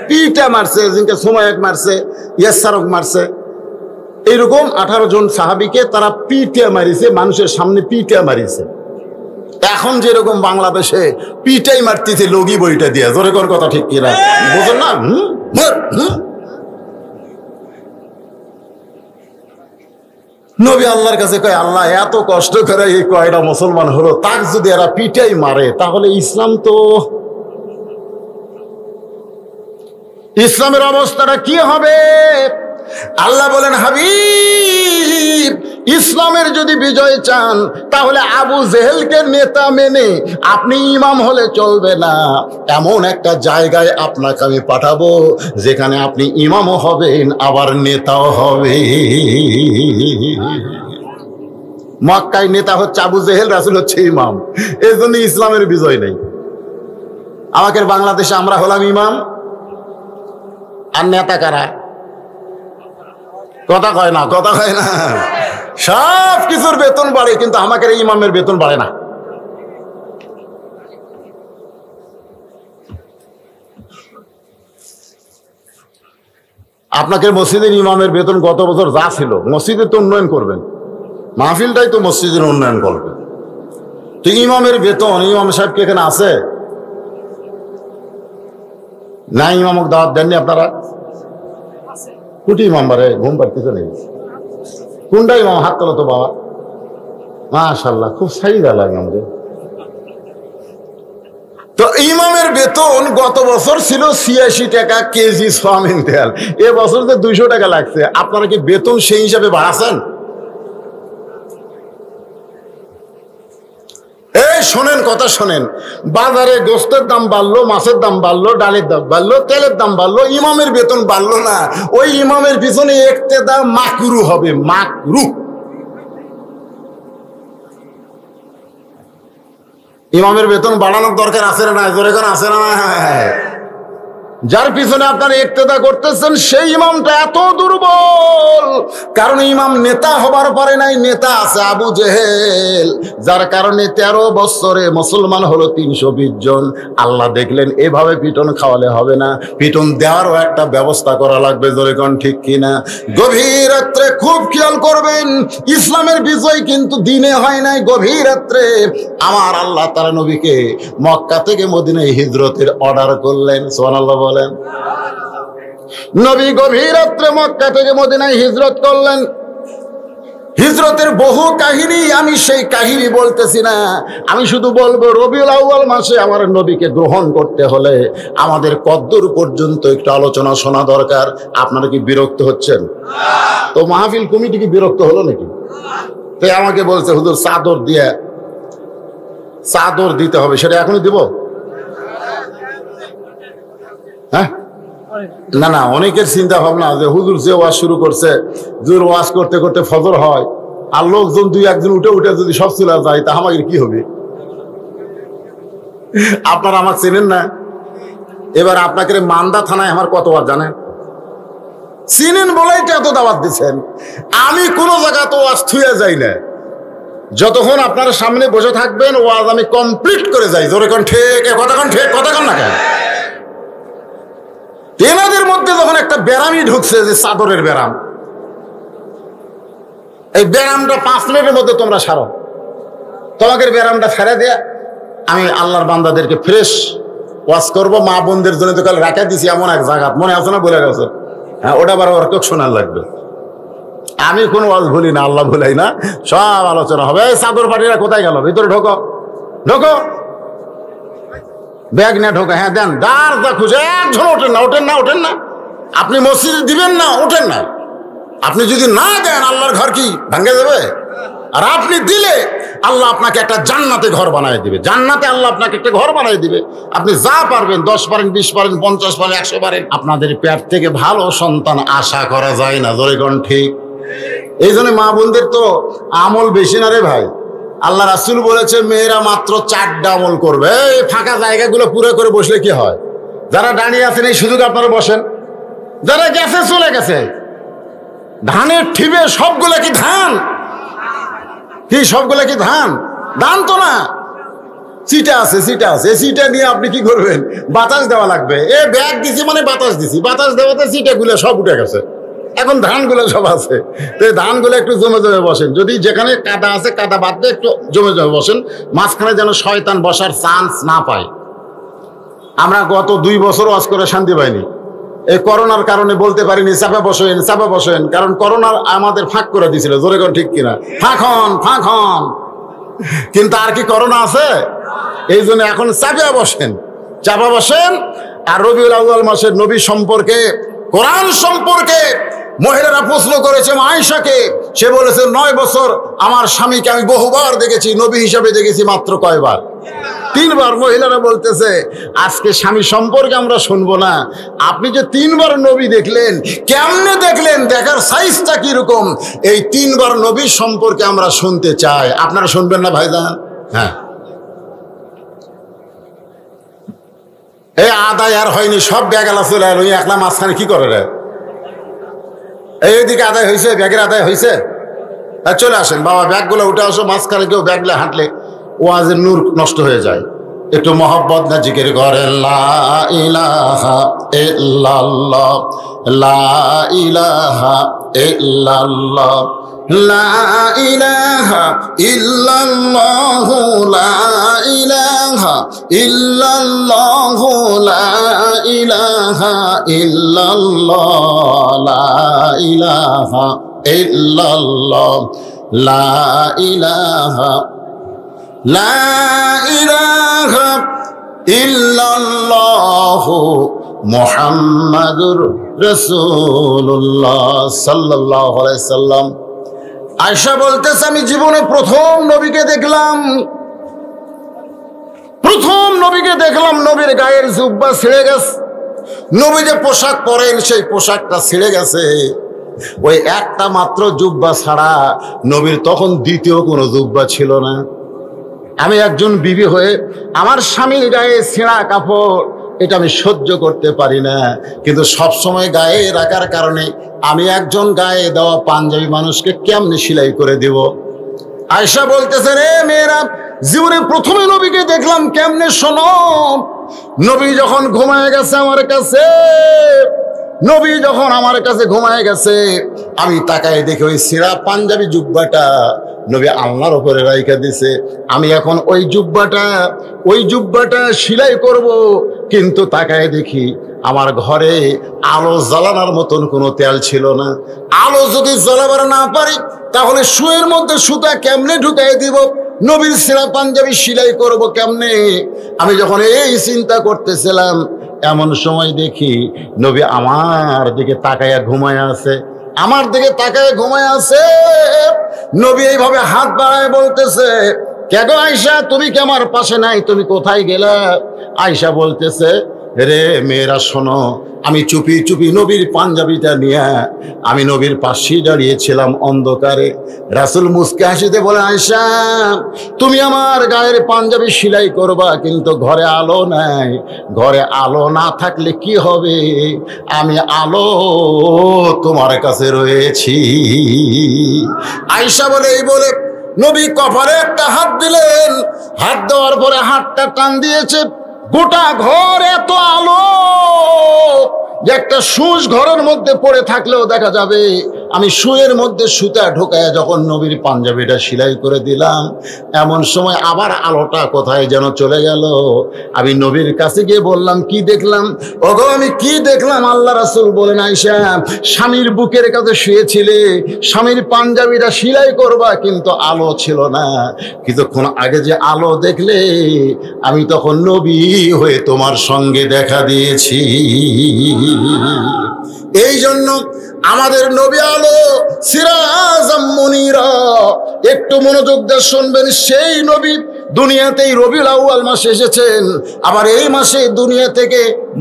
পিটা মারছে। জিনকে সুমাইয়াক মারছে, ইয়াসারক মারছে। এইরকম 18 জন সাহাবীকে তারা পিটা মারিছে, মানুষের সামনে পিটা মারিছে। এখন যেরকম বাংলাদেশে পিটাই মারতেছে লগি বইটা দিয়ে। জোরে কোন কথা ঠিক কিনা? বুঝুন না? নবী আল্লাহর কাছে কয়, আল্লাহ এত কষ্ট করে এই কয়টা মুসলমান হলো, তাক যদি এরা পিটাই মারে, তাহলে ইসলামের অবস্থাটা কি হবে? আল্লাহ বলেন, হাবিব, ইসলামের যদি বিজয় চান তাহলে আবু জেহেলকে নেতা মেনে আপনি ইমাম হলে চলবে না। এমন একটা জায়গায় আপনাকে আমি পাঠাবো যেখানে আপনি ইমামও হবেন আবার নেতাও হবে। মক্কায় নেতা হচ্ছে আবু জেহেল, রাসূল হচ্ছে ইমাম। এই জন্য ইসলামের বিজয় নেই। আমাদের বাংলাদেশে আমরা হলাম ইমাম আর নেতা কারা? কথা কয় না, কথা কয় না। সব কিছুর বেতন বাড়ে, কিন্তু আমাকে ইমামের বেতন বাড়ে না। আপনাকে মসজিদের ইমামের বেতন গত বছর যা ছিল, মসজিদে তো উন্নয়ন করবেন, মাহফিলটাই তো মসজিদের উন্নয়ন করবেন, তো ইমামের বেতন, ইমাম সাহেব কি এখানে আছে না? ইমামক দাওয়াত দেননি আপনারা? কুটি ইমাম বারে ঘুম পাড়তেছে নেই, কোনটা ইমাম? হাত তোলো তো বাবা, মাশাআল্লাহ, খুব সাইদা লাগে আমাদের। তো ইমামের বেতন গত বছর ছিল ৮৬ টাকা কেজি সোয়াবিন তেল, এ বছর তো ২০০ টাকা লাগছে। আপনারা কি বেতন সেই হিসাবে বাড়াচ্ছেন? এই শোনেন, কথা শোনেন, বাজারে গোস্তের দাম বাড়লো, মাছের দাম বাড়লো, ডালের দাম বাড়লো, তেলের দাম বাড়লো, ইমামের বেতন বাড়লো না। ওই ইমামের পিছনে ইক্তেদা মাকরু হবে, মাকরু। ইমামের বেতন বাড়ানোর দরকার আছে না? জোরে করে আছে না? যার পিছনে আপনারা ইক্তেদা করতেছেন সেই ইমামটা এত দুর্বল, কারণ ইমাম নেতা হবার পরে নাই, নেতা আছে আবু জেহেল, যার কারণে 13 বছরে মুসলমান হলো 320 জন। আল্লাহ দেখলেন এভাবে পিটন খাওয়ালে হবে না, পিটন দেওয়ারও একটা ব্যবস্থা করা লাগবে। জোরে কোন ঠিক কিনা? গভীর রাত্রে খুব খেয়াল করবেন, ইসলামের বিজয় কিন্তু দিনে হয় নাই, গভীর রাত্রে আমার আল্লাহ তাআলা নবীকে মক্কা থেকে মদিনায় হিজরতের অর্ডার করলেন। সুবহানাল্লাহ বলেন। নবী গভীর রাত্রে মক্কা থেকে মদিনায় হিজরত করলেন। হিজরতের বহু কাহিনী, আমি সেই কাহিনী বলতেছি না, আমি শুধু বলবো রবিউল আউয়াল মাসে আমার নবীকে গ্রহণ করতে হলে আমাদের কদ্দূর পর্যন্ত একটু আলোচনা শোনা দরকার। আপনারা কি বিরক্ত হচ্ছেন? তো মাহফিল কমিটি কি বিরক্ত হলো নাকি? তাই আমাকে বলছে হুজুর চাদর দিয়ে, চাদর দিতে হবে, সেটা এখনই দিব? হ্যাঁ, না না, অনেকের চিন্তা ভাবনা যে হুজুর যে ওয়াজ শুরু করছে, হুজুর ওয়াজ করতে করতে ফজর হয়, আর লোকজন 2-1 উঠে উঠে যদি সব চলে যায়, তা আমাদের কি হবে? আপনারা আমার চেনেন না। এবার আপনাকে মান্দা থানায় আমার কতবার জানেন, চিনেন বলেই তো এত দাওয়াত দিচ্ছেন। আমি কোনো জায়গা তো ওয়াজ থুয়ে যাই না, যতক্ষণ আপনারা সামনে বসে থাকবেন ওয়াজ আমি কমপ্লিট করে যাই। জোরে কোন ঠিক, কথা কোন ঠিক, কথা কোন না কেন? এনাদের মধ্যে যখন একটা ব্যারামই ঢুকছে, যে চাদরের ব্যারাম, এই ব্যারামটা 5 মিনিটের মধ্যে তোমরা সারো। তোমাকে ব্যারামটা ছেড়ে দিয়ে আমি আল্লাহর বান্দাদেরকে ফ্রেশ ওয়াজ করবো। মা বোনদের জন্য তো কাল রাখা দিছি এমন এক জায়গা, মনে আছে না? বলে গেছে, হ্যাঁ, ওটা আবার ওর কেউ শোনার লাগবে। আমি কোনো ওয়াজ ভুলি না, আল্লাহ ভুলাই না, সব আলোচনা হবে। এই চাদর পাটিরা কোথায় গেল? ভিতরে ঢোকো, ঢোকো, ব্যাগ না ঢোকা। হ্যাঁ দেন, দাঁড় দা খুঁজে, একজন ওঠেন না, ওঠেন না, ওঠেন না। আপনি মসজিদে দিবেন না, ওঠেন না। আপনি যদি না দেন আল্লাহর ঘর কি ভাঙে যাবে? আর আপনি দিলে আল্লাহ আপনাকে একটা জান্নাতে ঘর বানায় দিবে। জান্নাতে আল্লাহ আপনাকে একটা ঘর বানায় দিবে। আপনি যা পারবেন, 10 পারেন, 20 পারেন, 50 পারেন, 100 পারেন। আপনাদের পেট থেকে ভালো সন্তান আশা করা যায় না। জোরে কোন ঠিক? এই জন্য মা বোনদের তো আমল বেশি না রে ভাই। আল্লাহ রাসূল বলেছে মেয়েরা মাত্র 4টা আমল করবে। এই ফাঁকা জায়গাগুলো পুরো করে বসলে কি হয়? যারা দাঁড়িয়ে আছেন এই সুযোগ আপনারা বসেন, যারা গেছে চলে গেছে। ধানের ঠিবে সবগুলো কি ধান? কি সবগুলো কি ধান? ধান তো না, চিটা আছে, চিটা আছে। এই চিটা নিয়ে আপনি কি করবেন? বাতাস দেওয়া লাগবে। এ ব্যাগ দিছি মানে বাতাস দিছি, বাতাস দেওয়াতে চিটাগুলো সব উঠে গেছে, এখন ধানগুলো সব আছে। তো এই ধানগুলো একটু জমে জমে বসেন। যদি যেখানে কাদা আছে কাদা বাদ দিয়ে একটু জমে জমে বসেন, মাঝখানে যেন শয়তান বসার চান্স না পায়। আমরা গত 2 বছর ওয়াজ করে শান্তি পাইনি। এই করোনার কারণে বলতে পারিনি চাপা বসেন, চাপা বসেন, কারণ করোনার আমাদের ফাঁক করে দিয়েছিল। জোরে কোন ঠিক কিনা? ফাঁক হন, ফাঁক হন। কিন্তু আর কি করোনা আছে? এই জন্য এখন চাপা বসেন, চাপা বসেন। আর রবিউল আউয়াল মাসের নবী সম্পর্কে, কোরআন সম্পর্কে মহিলারা প্রশ্ন করেছে আয়েশাকে। সে বলেছে 9 বছর আমার স্বামীকে আমি বহুবার দেখেছি, নবী হিসাবে দেখেছি মাত্র কয়বার? 3 বার। মহিলারা বলতেছে আজকে স্বামী সম্পর্কে আমরা শুনবো না। আপনি যে 3 বার নবী দেখলেন, কেমনে দেখলেন? দেখার সাইজটা কিরকম? এই 3 বার নবী সম্পর্কে আমরা শুনতে চাই। আপনারা শুনবেন না ভাইজান? হ্যাঁ, এই আদায় আর হয়নি, সব ব্যাগালা চলে এলো। একলা মাঝখানে কি করে রে? এইদিকে আদায় হয়েছে, ব্যাগের আদায় হয়েছে? চলে আসেন বাবা, ব্যাগগুলো উঠে আসো। মাঝখানে কেউ ব্যাগলে হাঁটলে ওয়াজের নূর নষ্ট হয়ে যায়। একটু মহব্বত না জিকির করেন, লা ইলাহা ইল্লাল্লাহ, লা ইলাহা ইল্লাল্লাহ, লা ইলাহা ইল্লাল্লাহ, লা ইলাহা ইল্লাল্লাহ, লা ইলাহা ইল্লাল্লাহ, লা ইলাহা ইল্লাল্লাহ, লা ইলাহা, লা ইলাহা ইল্লাল্লাহ মুহাম্মাদুর রাসূলুল্লাহ সাল্লাল্লাহু আলাইহি সাল্লাম। আয়েশা বলতেছে, আমি জীবনে প্রথম নবীকে দেখলাম, নবীর গায়ের জুব্বা ছিঁড়ে গেছে, নবী যে পোশাক পরেন সেই পোশাকটা ছিঁড়ে গেছে। ওই একটা মাত্র জুব্বা ছাড়া নবীর তখন দ্বিতীয় কোনো জুব্বা ছিল না। আমি একজন বিবি হয়ে আমার স্বামীর গায়ে ছেঁড়া কাপড় এটা আমি সহ্য করতে পারি না, কিন্তু সব সময় গায়ে রাখার কারণে আমি একজন গায়ে দেওয়া পাঞ্জাবি মানুষকে কেমনে সেলাই করে দিব। আয়েশা বলতেছে, রে মেয়েরা, জীবনে প্রথমে নবীকে দেখলাম কেমনে শোনো। নবী যখন ঘুমায় গেছে আমার কাছে, নবী যখন আমার কাছে ঘুমায় গেছে, আমি তাকায় দেখি ওই ছিঁড়া পাঞ্জাবি জুব্বাটা নবী আল্লাহর উপরে রাইখা দিছে। আমি এখন ওই জুব্বাটা সেলাই করব, কিন্তু তাকায় দেখি আমার ঘরে আলো জ্বালানোর মতন কোনো তেল ছিল না। আলো যদি জ্বালাবার না পারি তাহলে শুয়ের মধ্যে সুতা কেমনে ঢুকাই দিব, নবীর ছিঁড়া পাঞ্জাবি সেলাই করব কেমনে। আমি যখন এই চিন্তা করতেছিলাম, এমন সময় দেখি নবী আমার দিকে তাকায়া ঘুমায় আছে, নবী এইভাবে হাত বাড়ায় বলতেছে, কে গো আয়েশা, তুমি কি আমার পাশে নাই? তুমি কোথায় গেলা? আয়েশা বলতেছে, রে মেয়েরা শোনো, আমি চুপি চুপি নবীর পাঞ্জাবিটা নিয়ে আমি নবীর পাশেই দাঁড়িয়েছিলাম অন্ধকারে। রাসূল মুস্কে হাসিতে বলে, আয়েশা, তুমি আমার গায়ের পাঞ্জাবি সেলাই করবা, কিন্তু ঘরে আলো নাই। ঘরে আলো না থাকলে কি হবে? আমি আলো তোমার কাছে রয়েছি। আয়েশা বলে, এই বলে নবী কপালে একটা হাত দিলেন। হাত দেওয়ার পরে হাতটা টান দিয়েছে, গোটা ঘর এত আলো যে একটা সুচ ঘরের মধ্যে পড়ে থাকলেও দেখা যাবে। আমি শুয়ের মধ্যে সুতা ঢোকায় যখন নবীর পাঞ্জাবিটা সেলাই করে দিলাম, এমন সময় আবার আলোটা কোথায় যেন চলে গেল। আমি নবীর কাছে গিয়ে বললাম, কি দেখলাম? ওগো আমি কি দেখলাম? আল্লাহ রাসূল বলেন, আয়েশা, স্বামীর বুকের কাছে শুয়েছিলে, স্বামীর পাঞ্জাবিটা সেলাই করবা, কিন্তু আলো ছিল না। কিছুক্ষণ আগে যে আলো দেখলে, আমি তখন নবী হয়ে তোমার সঙ্গে দেখা দিয়েছি। এই জন্য আমাদের নবী আলো, সিরাজাম মুনিরা। একটু মনোযোগ দিয়ে শুনবেন, সেই নবী দুনিয়াতেই রবিউল আউয়াল মাসে এসেছেন, আবার এই মাসে দুনিয়া থেকে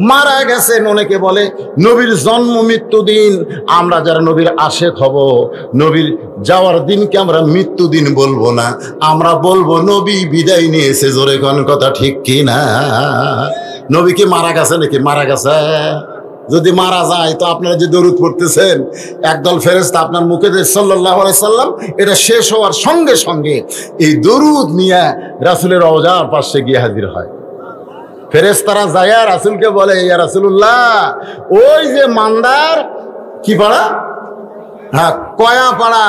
মারা গেছেন। অনেকে বলে নবীর জন্ম মৃত্যু দিন। আমরা যারা নবীর আশেক হব, নবীর যাওয়ার দিনকে আমরা মৃত্যু দিন বলবো না, আমরা বলবো নবী বিদায় নিয়েছে। জোরে কোন কথা ঠিক কি না? নবী কি মারা গেছে নাকি? মারা গেছে। যদি মারা যায় তো আপনারা যে দরুদ পড়তেছেন, একদল ফেরেশতা আপনার মুখে যে সাল্লাল্লাহু আলাইহি সাল্লাম, এটা শেষ হওয়ার সঙ্গে সঙ্গে এই দরুদ নিয়ে রাসূলের রওজার পাশে গিয়ে হাজির হয়। ফেরেশতারা যায় রাসূলকে বলে, ইয়া রাসূলুল্লাহ, ওই যে মান্দার কি পাড়া, হ্যাঁ কয়া পাড়া,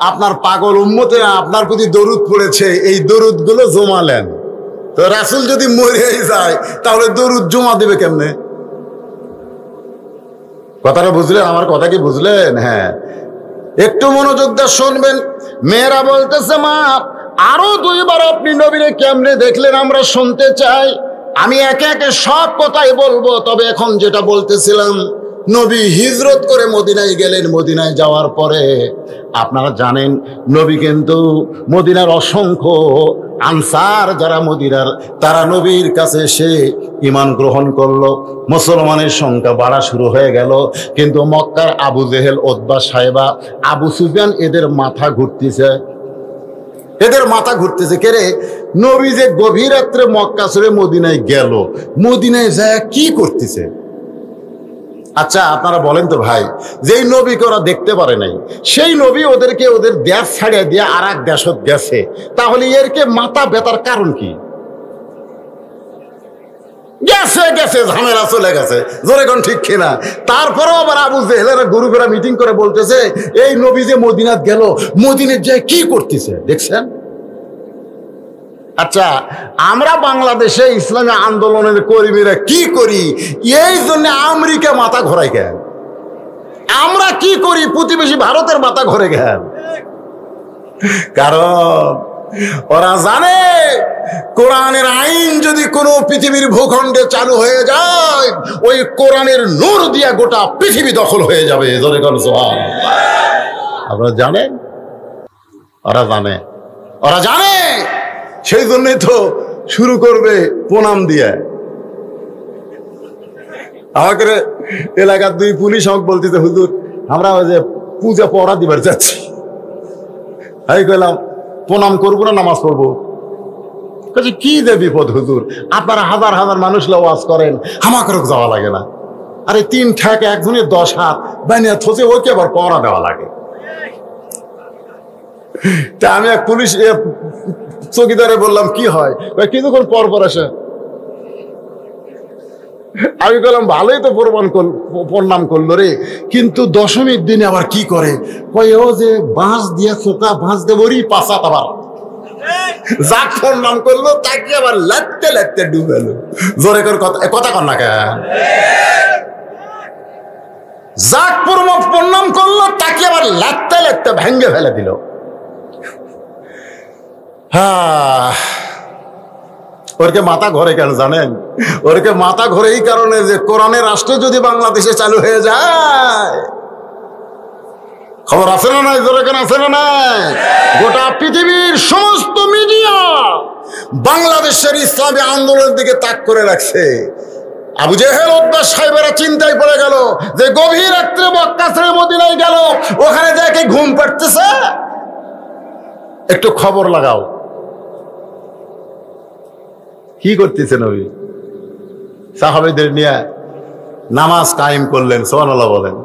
আপনার পাগল উম্মতেরা আপনার প্রতি দরুদ পড়েছে, এই দরুদগুলো জমালেন। তো রাসূল যদি মরে যায় তাহলে দরুদ জমা দেবে কেমনে? কথাটা বুঝলেন? আমার কথা কি বুঝলেন? হ্যাঁ, একটু মনোযোগ দিয়ে শুনবেন। মেয়েরা বলতেছে, মা, আরো দুইবার আপনি নবীরে কেমনে দেখলেন আমরা শুনতে চাই। আমি একে একে সব কথাই বলবো, তবে এখন যেটা বলতেছিলাম, নবী হিজরত করে মদিনায় গেলেন। মদিনায় যাওয়ার পরে আপনারা জানেন, নবী কিন্তু মদিনার অসংখ্য আনসার যারা মদিনার, তারা নবীর কাছে এসে ঈমান গ্রহণ করলো। মুসলমানের সংখ্যা বাড়া শুরু হয়ে গেল। কিন্তু মক্কার আবু জেহেল, উতবা, সাইবা, আবু সুফিয়ান, এদের মাথা ঘুরতেছে। কেরে, নবী যে গভীর রাত্রে মক্কা ছেড়ে মদিনায় গেল, মদিনায় যায় কি করতেছে? আচ্ছা আপনারা বলেন তো ভাই, যেই নবীকে ওরা দেখতে পারে নাই, সেই নবী ওদেরকে ওদের দেশ ছাড়িয়ে দিয়ে আর এক দেশত গেছে, তাহলে এরকে মাথা ব্যথার কারণ কি? গেছে গেছে ঝামেলা চলে গেছে, জোরে কোন ঠিক কিনা? তারপরেও আবার আবু জেহেলের গ্রুপেরা মিটিং করে বলতেছে এই নবী যে মদিনাত গেল, মদিনায় যায় কি করতেছে দেখছেন? আচ্ছা আমরা বাংলাদেশে ইসলামী আন্দোলনের কর্মীরা কি করি, এই জন্য আমেরিকা মাথা ঘোরাই কেন? আমরা কি করি প্রতিবেশী ভারতের মাথা ঘুরে গেল? কারণ ওরা জানে কোরআনের আইন যদি কোনো পৃথিবীর ভূখণ্ডে চালু হয়ে যায়, ওই কোরআনের নূর দিয়া গোটা পৃথিবী দখল হয়ে যাবে। আপনারা জানেন, ওরা জানে, সেই জন্যই তো শুরু করবে প্রণাম দিয়ে। আমাকে এলাকার দুই পুলিশ আমাকে বলতেছে হুজুর আমরা ওই যে পূজা পড়া দিবার যাচ্ছি, আমি কইলাম প্রণাম করবো না নামাজ পড়বো? কি যে বিপদ হুজুর, আপনারা হাজার হাজার মানুষ ওয়াজ করেন, আমাকে যাওয়া লাগে না? আরে 3 ঠ্যাক একজনের 10 হাত বানিয়ে থসে ওকে আবার পড়া দেওয়া লাগে। তা আমি এক পুলিশ চৌকিদারে বললাম কি হয়, কিছুক্ষণ পর পর আসে। আমি বললাম ভালোই তো প্রণাম করলো রে, কিন্তু দশমীর দিনে আবার কি করে, কয় ও যে বাঁশ দিয়ে ছোটা বাঁশ দেবরি পাশাত আবার যাক প্রণাম করলো তাকে আবার লাগতে লাগতে ডুবেলো। জোরে করে কথা কর না কেন? যাক প্রণাম করলো তাকে আবার লাগতে লাগতে ভেঙ্গে ফেলে দিল। ওরকে মাথা ঘরে কেন জানেন? ওরকে মাথা ঘরে এই কারণে যে কোরআনের রাষ্ট্র যদি বাংলাদেশে চালু হয়ে যায়, খবর আছে না নাই? জোরে কেন আছে না নাই? গোটা পৃথিবীর সমস্ত মিডিয়া বাংলাদেশের ইসলামী আন্দোলনের দিকে তাক করে রাখছে। আবু জেহেল উদ্বাস সাহেবেরা চিন্তায় পড়ে গেল যে গভীর রাত্রে মক্কা ছেড়ে মদিনায় গেল, ওখানে দেখে ঘুম পাড়তেছে, একটু খবর লাগাও কি করতেছে নবী। সাহাবীদের নিয়ে নামাজ কায়েম করলেন, সুবহানাল্লাহ বলেন।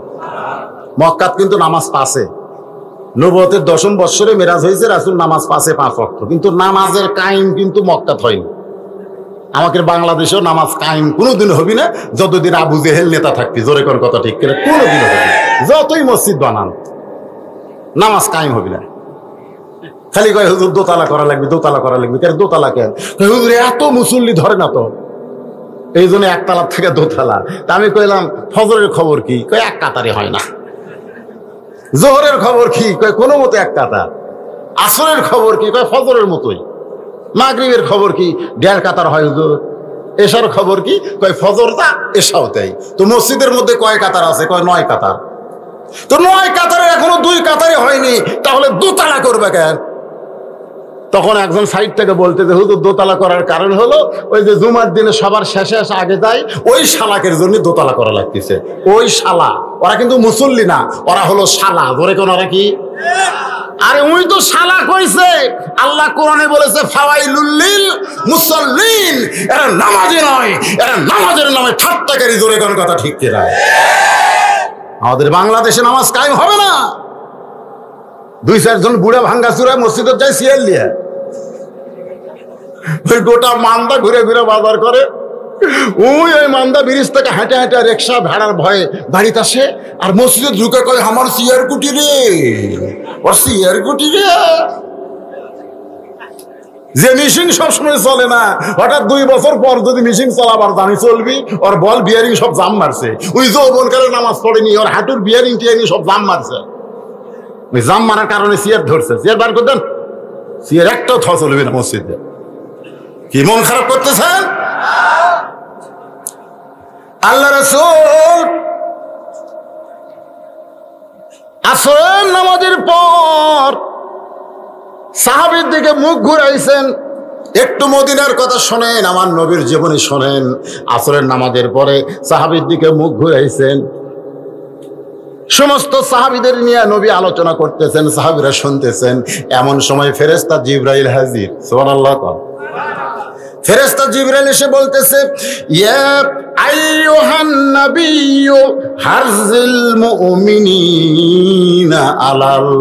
মক্কাত কিন্তু নামাজ পাশে, নবুয়তের 10ম বৎসরে মেরাজ হয়েছে, রাসূল নামাজ পাশে 5 ওয়াক্ত, কিন্তু নামাজের কায়েম কিন্তু মক্কাত হয়নি। আমাদের বাংলাদেশেও নামাজ কায়েম কোনোদিন হবি না যতদিন আবু জেহেল নেতা থাকবি। জোরে কোন কথা ঠিক কিনা? কোনোদিন হবে না, যতই মসজিদ বানান নামাজ কায়েম হবি না। খালি কয় হুজুর দোতলা করা লাগবে, দোতলা করা লাগবে। কেন দোতলা কেন? হুজুর এত মুসল্লি ধরে না তো, এই জন্য একতলা থেকে দোতলা। তা আমি কইলাম ফজরের খবর কি? কয় এক কাতারে হয় না। জোহরের খবর কি? কয় কোনো মতো এক কাতার। আসরের খবর কি? কয় ফজরের মতোই। মাগরিবের খবর কি? 1.5 কাতার হয় হুজুর। এশার খবর কি? কয় ফজরটা এশাও তাই। তো মসজিদের মধ্যে কয় কাতার আছে? কয় 9 কাতার। তো 9 কাতারে এখনো 2 কাতারে হয়নি, তাহলে দোতলা করবে কেন? তখন একজন সাইড থেকে বলতে যে হুজুর দোতলা করার কারণ হলো ওই যে জুমার দিনে সবার শেষে এসে আগে যায়, ওই শালাকের জন্য দোতলা করা লাগতেছে। ওই শালা, ওরা কিন্তু মুসল্লি না, ওরা হলো শালা। ধরে কোন ওরা কি? আরে ওই তো শালা কইছে। আল্লাহ কোরআনে বলেছে ফাওয়াইলুল লিল মুসাল্লিন, এরা নামাজি নয়, এরা নামাজের নামে ঠাট্টাকারী। জোরে কোন কথা ঠিক কিনা? আমাদের বাংলাদেশে নামাজ কায়েম হবে না। 2-4 জন বুড়া ভাঙ্গা চূড়া মসজিদে যায় সিয়াল দিয়ে, ওই গোটা মান্দা ঘুরে ঘুরে বাজার করে। ওই মান্দা ব্রিজ থেকে হাঁটে হাঁটে রিক্সা ভাড়ার ভয়ে বাড়িতে আসে, আর মসজিদে ঢুকে কয় আমার সিয়ার কুটি রে, ওর সিয়ার কুটি রে। যে মেশিন সবসময় চলে না, হঠাৎ 2 বছর পর যদি মেশিন চলাবার জানি চলবি, ওর বল বিয়ারিং সব জাম মারছে। ওই যৌবনকালে নামাজ পড়েনি, ওর হাঁটুর বিয়ারিং টিয়ারিং সব জাম মারছে। ওই জাম মারার কারণে সিয়ার ধরছে। সিয়ার বার করতেন, সিয়ার একটাও থ চলবে না মসজিদে। কি মন খারাপ করতেছেন? আল্লাহ রাসূল আসর নামাজের পর সাহাবীর দিকে মুখ ঘুরাইছেন। একটু মদিনার কথা শোনেন, আমার নবীর জীবনী শোনেন। আসরের নামাজের পরে সাহাবীর দিকে মুখ ঘুরাইছেন। সমস্ত সাহাবীদের নিয়ে নবী আলোচনা করতেছেন, সাহাবীরা শুনতেছেন। এমন সময় ফেরেশতা জিবরাইল হাজির। সুবহানাল্লাহ। ফেরেশতা জিবরাইল এসে বলতেছে, ইয়া আইয়ুহান নাবিয়্যু হারজিল মুমিনিনা আলাল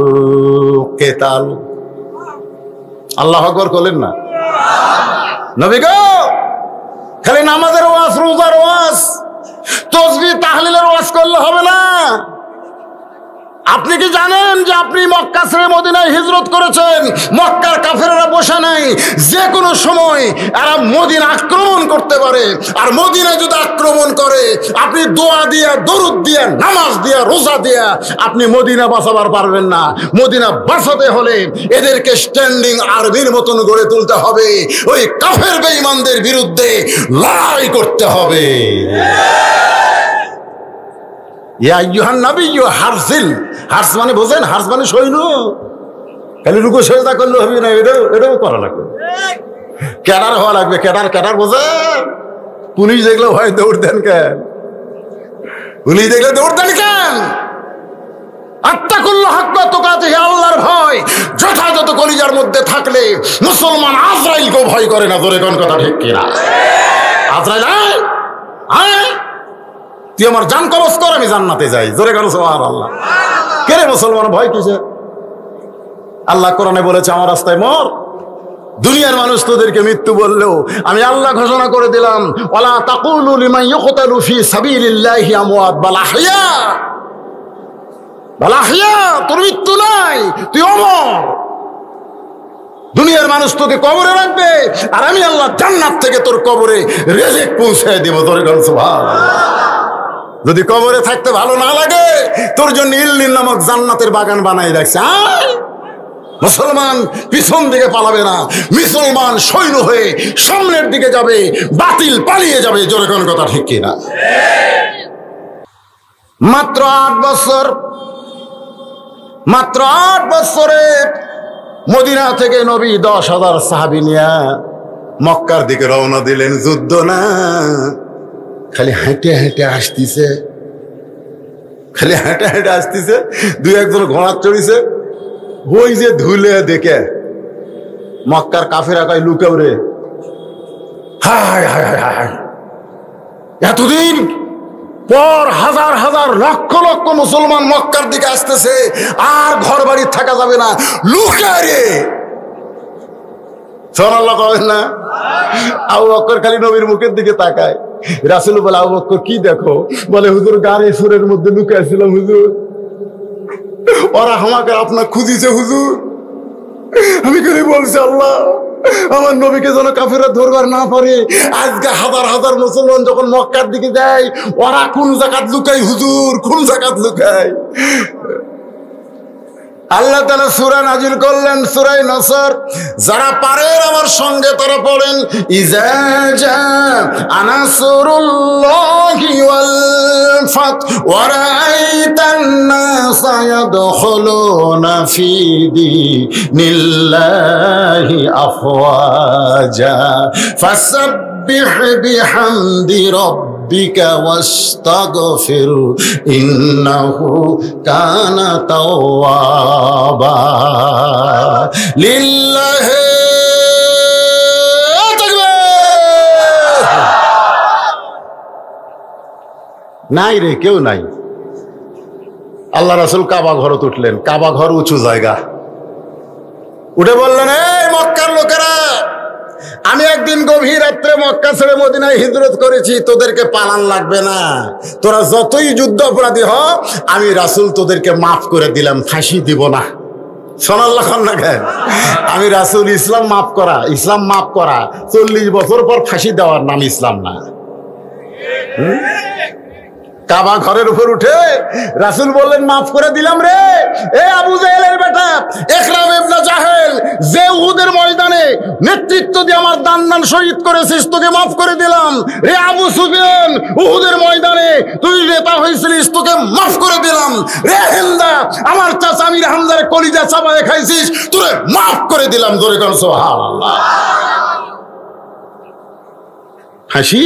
কিতাল। আল্লাহু আকবার বলেন না। নবী গো, খালি নামাজের ওয়াজ, রোজার ওয়াজ, তাসবিহ তাহলিলের ওয়াজ করলে হবে না। আপনি কি জানেন যে আপনি মক্কা ছেড়ে মদিনায় হিজরত করেছেন? মক্কার কাফেররা বসে নাই, যে কোনো সময় এরা মদিনা আক্রমণ করতে পারে। আর মদিনা যদি আক্রমণ করে, আপনি দোয়া দিয়া, দরুদ দিয়া, নামাজ দিয়া, রোজা দিয়া আপনি মদিনা বাঁচাবার পারবেন না। মদিনা বাঁচাতে হলে এদেরকে স্ট্যান্ডিং আর্মির মতন গড়ে তুলতে হবে। ওই কাফের বেঈমানদের বিরুদ্ধে লড়াই করতে হবে। ইয়া আইয়ুহান নাবিয়্যু হারজিল, হার্স মানে বোঝেন? হার্স মানে সৈন্য। খালি রুকু সেজদা করলে হবে না, এটাও করা লাগবে। ক্যাডার হওয়া লাগবে। ক্যাডার বোঝেন? পুলিশ দেখলে ভয় দৌড় দেন কেন? পুলিশ দেখলে দৌড় দেন কেন? আত্তাকুল্লাহ হাক্কা তুকাতিহি, আল্লাহর ভয় যথাযথ কলিজার মধ্যে থাকলে মুসলমান আজরাইলকেও ভয় করে না। জোরে কোন কথা ঠিক কিনা? আজরাইল আয়, তুই আমার জান কবজ কর, আমি জান্নাতে যাই। জোরে কেন সুবহানাল্লাহ। কে রে মুসলমান, ভয় কিসে? আল্লাহ কোরআনে বলেছে, আমার রাস্তায় মর। দুনিয়ার মানুষ তোদেরকে মৃত্যু বললেও আমি আল্লাহ ঘোষণা করে দিলাম, ওয়ালা তাকুলু লিমান ইউকতালু ফি সাবিলিল্লাহি আমওয়াত বাল আহইয়া। বাল আহইয়া, তোর মৃত্যু নাই, তুই অমর। দুনিয়ার মানুষ তোকে কবরে রাখবে, আর আমি আল্লাহ জান্নাত থেকে তোর কবরে রিজিক পৌঁছায় দেব। জোরে কেন সুবহানাল্লাহ। যদি কবরে থাকতে ভালো না লাগে, তোর জন্য ইল্লিন নামক জান্নাতের বাগান বানাই রাখছে। মুসলমান পিছন দিকে পালাবে না, মুসলমান সৈন্য হয়ে সামনের দিকে যাবে, বাতিল পালিয়ে যাবে। জোরে কোন কথা ঠিক কিনা? মাত্র 8 বছর, মাত্র 8 বছরে মদিনা থেকে নবী 10,000 সাহাবী নিয়ে মক্কার দিকে রওনা দিলেন। যুদ্ধ না, খালি হেঁটে হেঁটে আসতেছে, খালি হেঁটে হেঁটে আসতেছে। 2-1 জন ঘোড়া চড়িছে। ওই যে ধুলে দেখে মক্কার কাফেরা কয়, লুকাও রে। হায় হায় হায় হায়, এতদিন পর হাজার হাজার লক্ষ লক্ষ মুসলমান মক্কার দিকে আসতেছে, আর ঘর বাড়ি থাকা যাবে না, লুকায় রে। সুবহানাল্লাহ কবেন না? আবু বকর খালি নবীর মুখের দিকে তাকায়। রাসূল বলে, আবু বকর কি দেখো? বলে, হুজুর গাড়ি সুরের মধ্যে লুকাইছিলাম হুজুর, ওরা আমাকে আপনার খুঁজিছে হুজুর। আমি খালি বলছি, আল্লাহ আমার নবীকে যেন কাফেররা ধরবার না পারে। আজকে হাজার হাজার মুসলমান যখন মক্কার দিকে যায়, ওরা কোন জাকাত লুকায় হুজুর, কোন জাকাত লুকায়? আল্লাহ তাআলা সূরা নাজিল করলেন, সূরা নসর। যারা পারেন আমার সঙ্গে তারা পড়েন, ইজা জাআ নাসরুল্লাহি ওয়াল ফাত ওয়া রাআইতান নাসা ইয়াদখুলুনা ফি দীনিল্লাহি আফওয়াজা ফাসাব্বিহ বিহামদি রাব্বিকা ওয়াস্তাগফির ইন্নাহু কানা তাওয়াবা। লিল্লাহি তাকবীর। নাই রে, কেউ নাই। আল্লাহ রাসূল কাবা ঘরে উঠলেন। কাবা ঘর উঁচু জায়গা। উঠে বললেন, এই মক্কার লোকেরা, আমি একদিন গভীর রাত্রে মক্কা ছেড়ে মদিনায় হিজরত করেছি, তোদেরকে পালান লাগবে না। তোরা যতই যুদ্ধ অপরাধী হ, আমি রাসূল তোদেরকে মাফ করে দিলাম, ফাঁসি দিব না। সুবহানাল্লাহ না কেন? আমি রাসূল, ইসলাম মাফ করা, ইসলাম মাফ করা। 40 বছর পর ফাঁসি দেওয়ার নাম ইসলাম না। কাবা ঘরের উপর উঠে রাসূল বললেন, মাফ করে দিলাম রে। এ আবু জাহেলের বেটা ইকরাম ইবনে জাহেল, যে উহুদের ময়দানে নেতৃত্ব দিয়ে আমার দান শহীদ করেছিস, তোকে মাফ করে দিলাম। রে আবু সুফিয়ান, উহুদের ময়দানে তুই নেতা হয়েছিলিস, তোকে মাফ করে দিলাম। রে হিন্দা, আমার চাচা আমির হামজার কলিজা চাবায়ে খাইছিস, তোরে মাফ করে দিলাম। জোরে কর সুবহানাল্লাহ। হাসি,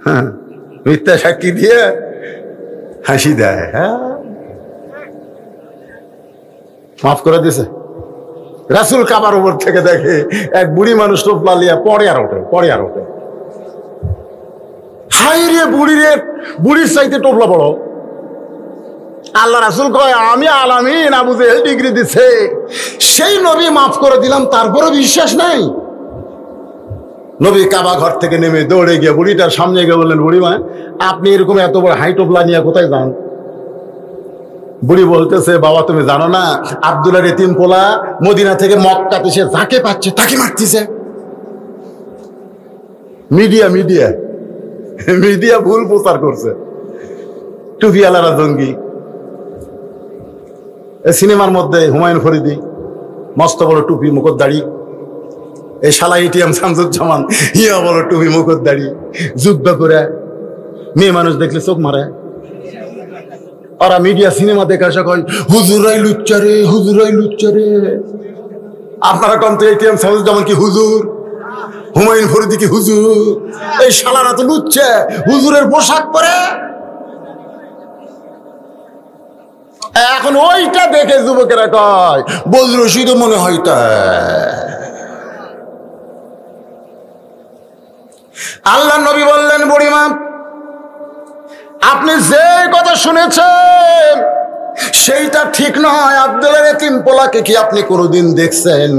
হ্যাঁ, মিথ্যা সাক্ষী দিয়ে হাসি দেয়। হ্যাঁ, মাফ করে দিছে। রাসূল কাবার উপর থেকে দেখে এক বুড়ি মানুষ টোপলা লিয়া পড়ে আর ওঠে, পড়ে আর ওঠে। হাই রে বুড়ির চাইতে টোপলা বড়। আল্লাহ রাসূল কয় আমি আলামিন, আবু জেহেল ডিগ্রি দিছে, সেই নবী মাফ করে দিলাম, তারপরে বিশ্বাস নাই। নবী কাবা ঘর থেকে নেমে দৌড়ে গিয়ে বুড়িটার সামনে গিয়ে বললেন, বুড়িমা আপনি এরকম এত বড় হাই টোপলা নিয়ে কোথায় যান? বুড়ি বলতেছে, বাবা তুমি জানো না, আব্দুল্লাহর এতিম পোলা মদিনা থেকে মক্কাতে সে যাকে পাচ্ছে তাকে মারতেছে। মিডিয়া ভুল প্রচার করছে। টুপিওয়ালারা জঙ্গি। সিনেমার মধ্যে হুমায়ুন ফরিদি মস্ত বড় টুপি মুখর দাড়ি, এই শালা এটিএম শামসুজ্জামান ইয়া বড় টুপি মুখর দাড়ি, যুদ্ধ করে মেয়ে মানুষ দেখলে চোখ মারে। ওরা মিডিয়া সিনেমা দেখে আসা কয় হুজুরাই লুচ্চারে, হুজুরাই লুচ্চারে। আপনারা কম তো এটিএম শামসুজ্জামান কি হুজুর, হুমায়ুন ফরিদি কি হুজুর? এই শালারা তো লুচ্চা, হুজুরের পোশাক পরে। এখন ওইটা দেখে যুবকেরা কয় বজরশিদ মনে হয় তা। আল্লাহ নবী বললেন, বুড়িমা আপনি যে কথা শুনেছেন সেইটা ঠিক নয়। আব্দুল্লাহর এতিম পোলাকে কি আপনি কোনোদিন দেখছেন?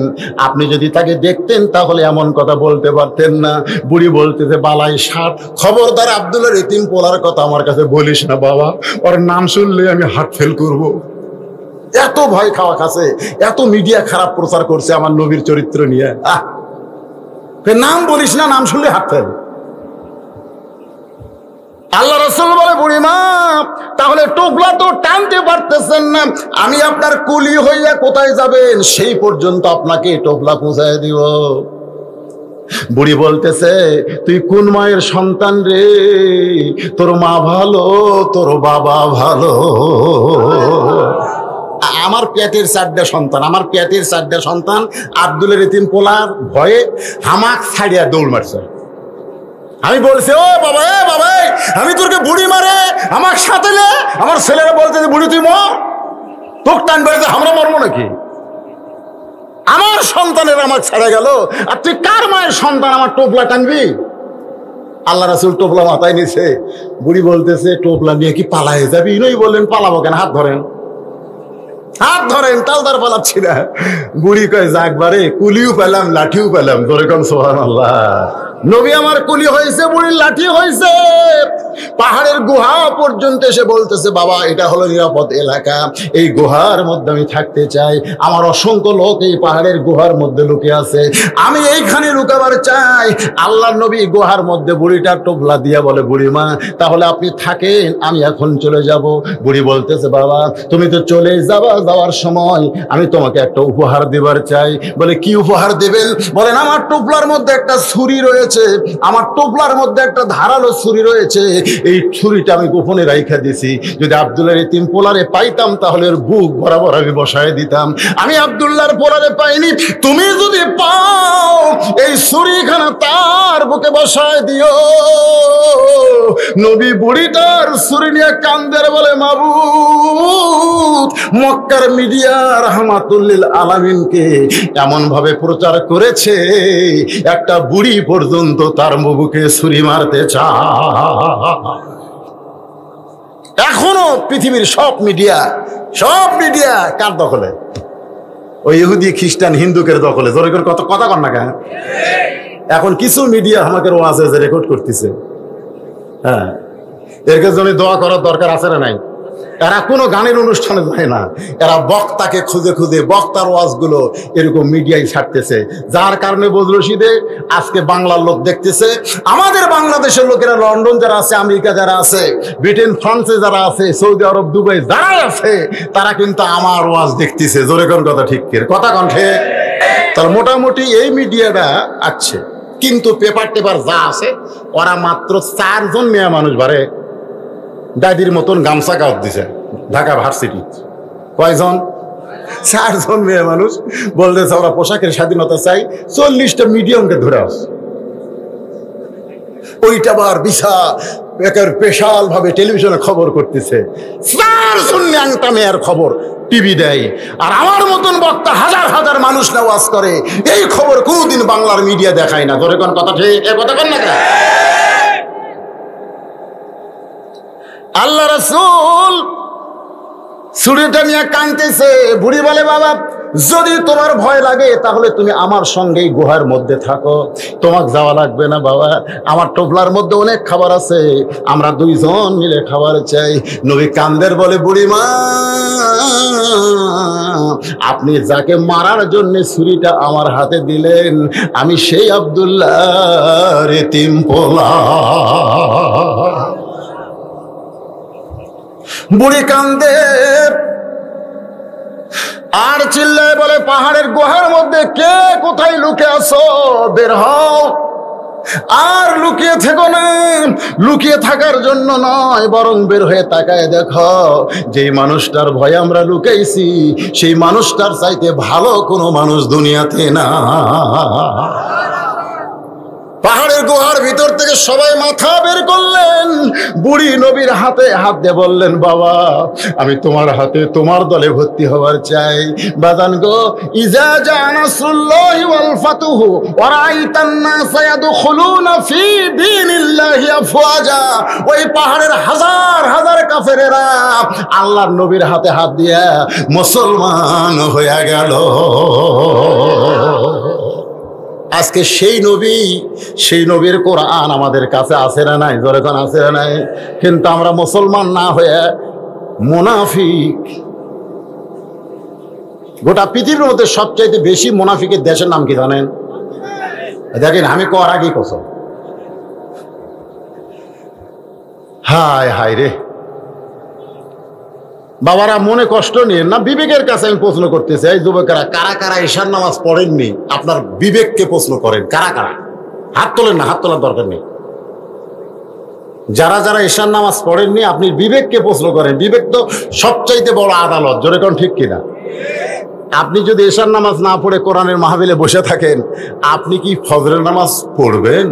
আপনি যদি তাকে দেখতেন তাহলে এমন কথা বলতে পারতেন না। বুড়ি বলতেছে, বালাই ষাট, খবরদার আব্দুল্লাহর এতিম পোলার কথা আমার কাছে বলিস না বাবা, ওর নাম শুনলে আমি হার্ট ফেল করব। এত ভয় খাওয়া খাচ্ছে, এত মিডিয়া খারাপ প্রচার করছে আমার নবীর চরিত্র নিয়ে। নাম বলিস না, নাম শুনলে হার্ট ফেল। আল্লাহ রাসূল বলে, বুড়িমা তাহলে টোপলা তো টানতে পারতেছেন না, আমি আপনার কুলি হইয়া কোথায় যাবেন সেই পর্যন্ত আপনাকে টোপলা পৌঁছায় দিব। বুড়ি বলতেছে, তুই কোন মায়ের সন্তান রে? তোর মা ভালো, তোর বাবা ভালো। আমার পেটের চারটা সন্তান আব্দুল্লাহর এতিম পোলার ভয়ে হামাক ছাড়িয়া দৌড় মারছে। আমি বলছি, ও বাবা আমি তোরকে বুড়ি মারে আমার সাথে নে। আমার ছেলেরা বলতেছে, বুড়ি তুই মর, তোর টান বেড়েছে, আমরা মরবো নাকি? আমার সন্তানের আমার ছেড়ে গেল, আর তুই কার মায়ের সন্তান আমার টোপলা টানবি? আল্লাহ রাসূল টোপলা মাথায় নিছে। বুড়ি বলতেছে, টোপলা নিয়ে কি পালায়ে যাবি? নই বললেন, পালাবো কেন, হাত ধরেন, তালদার পালাচ্ছি না। বুড়ি কয়, যাকবারে কুলিও পেলাম, লাঠিও পেলাম, ধরে কম সুবহানাল্লাহ। নবী আমার কুলি হয়েছে, বুড়ির লাঠি হয়েছে। পাহাড়ের গুহা পর্যন্ত এসে বলতেছে, বাবা এটা হলো নিরাপদ এলাকা, এই গুহার মধ্যে আমি থাকতে চাই। আমার অসংখ্য লোক এই পাহাড়ের গুহার মধ্যে লুকে আছে, আমি এইখানে লুকাবার চাই। আল্লাহ নবী গুহার মধ্যে বুড়িটার টোপলা দিয়া বলে, বুড়িমা তাহলে আপনি থাকেন, আমি এখন চলে যাব। বুড়ি বলতেছে, বাবা তুমি তো চলে যাবা, যাওয়ার সময় আমি তোমাকে একটা উপহার দেবার চাই। বলে, কি উপহার দেবেন? বলেন, আমার টোপলার মধ্যে একটা ছুরি রয়েছে, আমার টোপলার মধ্যে একটা ধারালো ছুরি রয়েছে, এই ছুরিটা আমি গোপনে রাইখা দিছি। যদি আব্দুল্লাহর এতিম পোলারে পাইতাম তাহলে ওর বুক বরাবর আমি বসায় দিতাম। আমি আব্দুল্লাহর পোলারে পাইনি, তুমি যদি পাও এই ছুরিখানা তার বুকে বসায় দিও। নবী বুড়িটার ছুরি নিয়ে কান্দের বলে, মাবুদ মক্কার মিডিয়া রাহমাতুল্লিল আলামিনকে এমন ভাবে প্রচার করেছে একটা বুড়ি পর্যন্ত তার বুকে ছুরি মারতে চায়। এখনো পৃথিবীর সব মিডিয়া কার দখলে? ওই ইহুদি খ্রিস্টান হিন্দুকের দখলে। জোরে করে কথা কর না কেন? এখন কিছু মিডিয়া আমাকে ওয়াজে রেকর্ড করতেছে। হ্যাঁ, এর জন্য দোয়া করার দরকার আছে না নাই? এরা কোনো গানের অনুষ্ঠানে যায় না, এরা বক্তাকে খুঁজে বক্তার ওয়াজগুলো এরকম মিডিয়ায় ছাড়তেছে, যার কারণে বজরশিদে আজকে বাংলার লোক দেখতেছে। আমাদের বাংলাদেশের লোকেরা লন্ডন যারা আছে, আমেরিকা যারা আছে, ব্রিটেন ফ্রান্সে যারা আছে, সৌদি আরব দুবাই যারাই আছে, তারা কিন্তু আমার ওয়াজ দেখতেছে। জোরে কোন কথা ঠিক কথা কণ্ঠে। তার মোটামুটি এই মিডিয়াটা আছে, কিন্তু পেপার যা আছে ওরা মাত্র 4 জন মেয়ে মানুষ বাড়ে দাদির মতন গামছা গাওয়াত দিছে ঢাকা ভার্সিটি। কয়জন? 4 জন মেয়ে মানুষ বলতেছে ওরা পোশাকের স্বাধীনতা চাই। 40টা মিডিয়ামকে ধরে আস, ওইটা আবার বিশাল ভাবে টেলিভিশনে খবর করতেছে। 4 জন ন্যাংটা মেয়ের খবর টিভি দেয়, আর আমার মতন বক্তা হাজার মানুষ ওয়াজ করে। এই খবর কোনদিন বাংলার মিডিয়া দেখায় না। ধরে কোন কথা ঠিক, কথা কন না। আল্লাহ রাসূল ছুরিটা নিয়ে কাঁদতেছে। বুড়ি বলে, বাবা যদি তোমার ভয় লাগে তাহলে তুমি আমার সঙ্গেই গুহার মধ্যে থাকো, তোমাকে যাওয়া লাগবে না বাবা, আমার টোপলার মধ্যে অনেক খাবার আছে, আমরা দুইজন মিলে খাবার চাই। নবী কান্দের বলে, বুড়িমা আপনি যাকে মারার জন্য ছুরিটা আমার হাতে দিলেন আমি সেই আব্দুল্লাহর এতিম পোলা। বুড়ি কান্দে আর চিল্লায় বলে, পাহাড়ের গুহার মধ্যে কে কোথায় লুকে আছো, বের হও। আর লুকিয়ে থেকো না, লুকিয়ে থাকার জন্য নয়, বরং বের হয়ে তাকায় দেখো যেই মানুষটার ভয়ে আমরা লুকাইছি সেই মানুষটার চাইতে ভালো কোনো মানুষ দুনিয়াতে না। পাহাড়ের গুহার ভিতর থেকে সবাই মাথা বের করলেন। বুড়ি নবীর হাতে হাত দিয়ে বললেন, বাবা আমি তোমার হাতে তোমার দলে ভর্তি হওয়ার চাই। বাজান গো, ইজা জা নাসরুল্লাহি ওয়াল ফাতহু ওয়া রাআইতান নাসা ইয়াদখুলুনা ফি দীনিল্লাহি আফওয়াজা, ওই পাহাড়ের হাজার হাজার কাফেরেরা আল্লাহর নবীর হাতে হাত দিয়ে মুসলমান হয়ে গেল। আজকে সেই নবী, সেই নবীর কোরআন আমাদের কাছে আছে না নাই? যখন আছে না নাই, কিন্তু আমরা মুসলমান না হয়ে মুনাফিক। গোটা পৃথিবীর মধ্যে সবচাইতে বেশি মুনাফিকের দেশের নাম কি জানেন? দেখেন আমি কর আগেই কসম, হায় হায় রে বাবারা, মনে কষ্ট নিয়ে না, বিবেকের কাছে আমি প্রশ্ন করতেছি। এই যুবকেরা, কারা কারা ঈশার নামাজ পড়েননি? আপনার বিবেককে প্রশ্ন করেন, কারা কারা? হাত তোলেন না, হাত তোলার দরকার নেই। যারা যারা ঈশার নামাজ পড়েননি আপনি বিবেককে প্রশ্ন করেন। বিবেক তো সবচাইতে বড় আদালত, জোরে কোন ঠিক কিনা? আপনি যদি ঈশার নামাজ না পড়ে কোরআনের মাহফিলে বসে থাকেন, আপনি কি ফজরের নামাজ পড়বেন?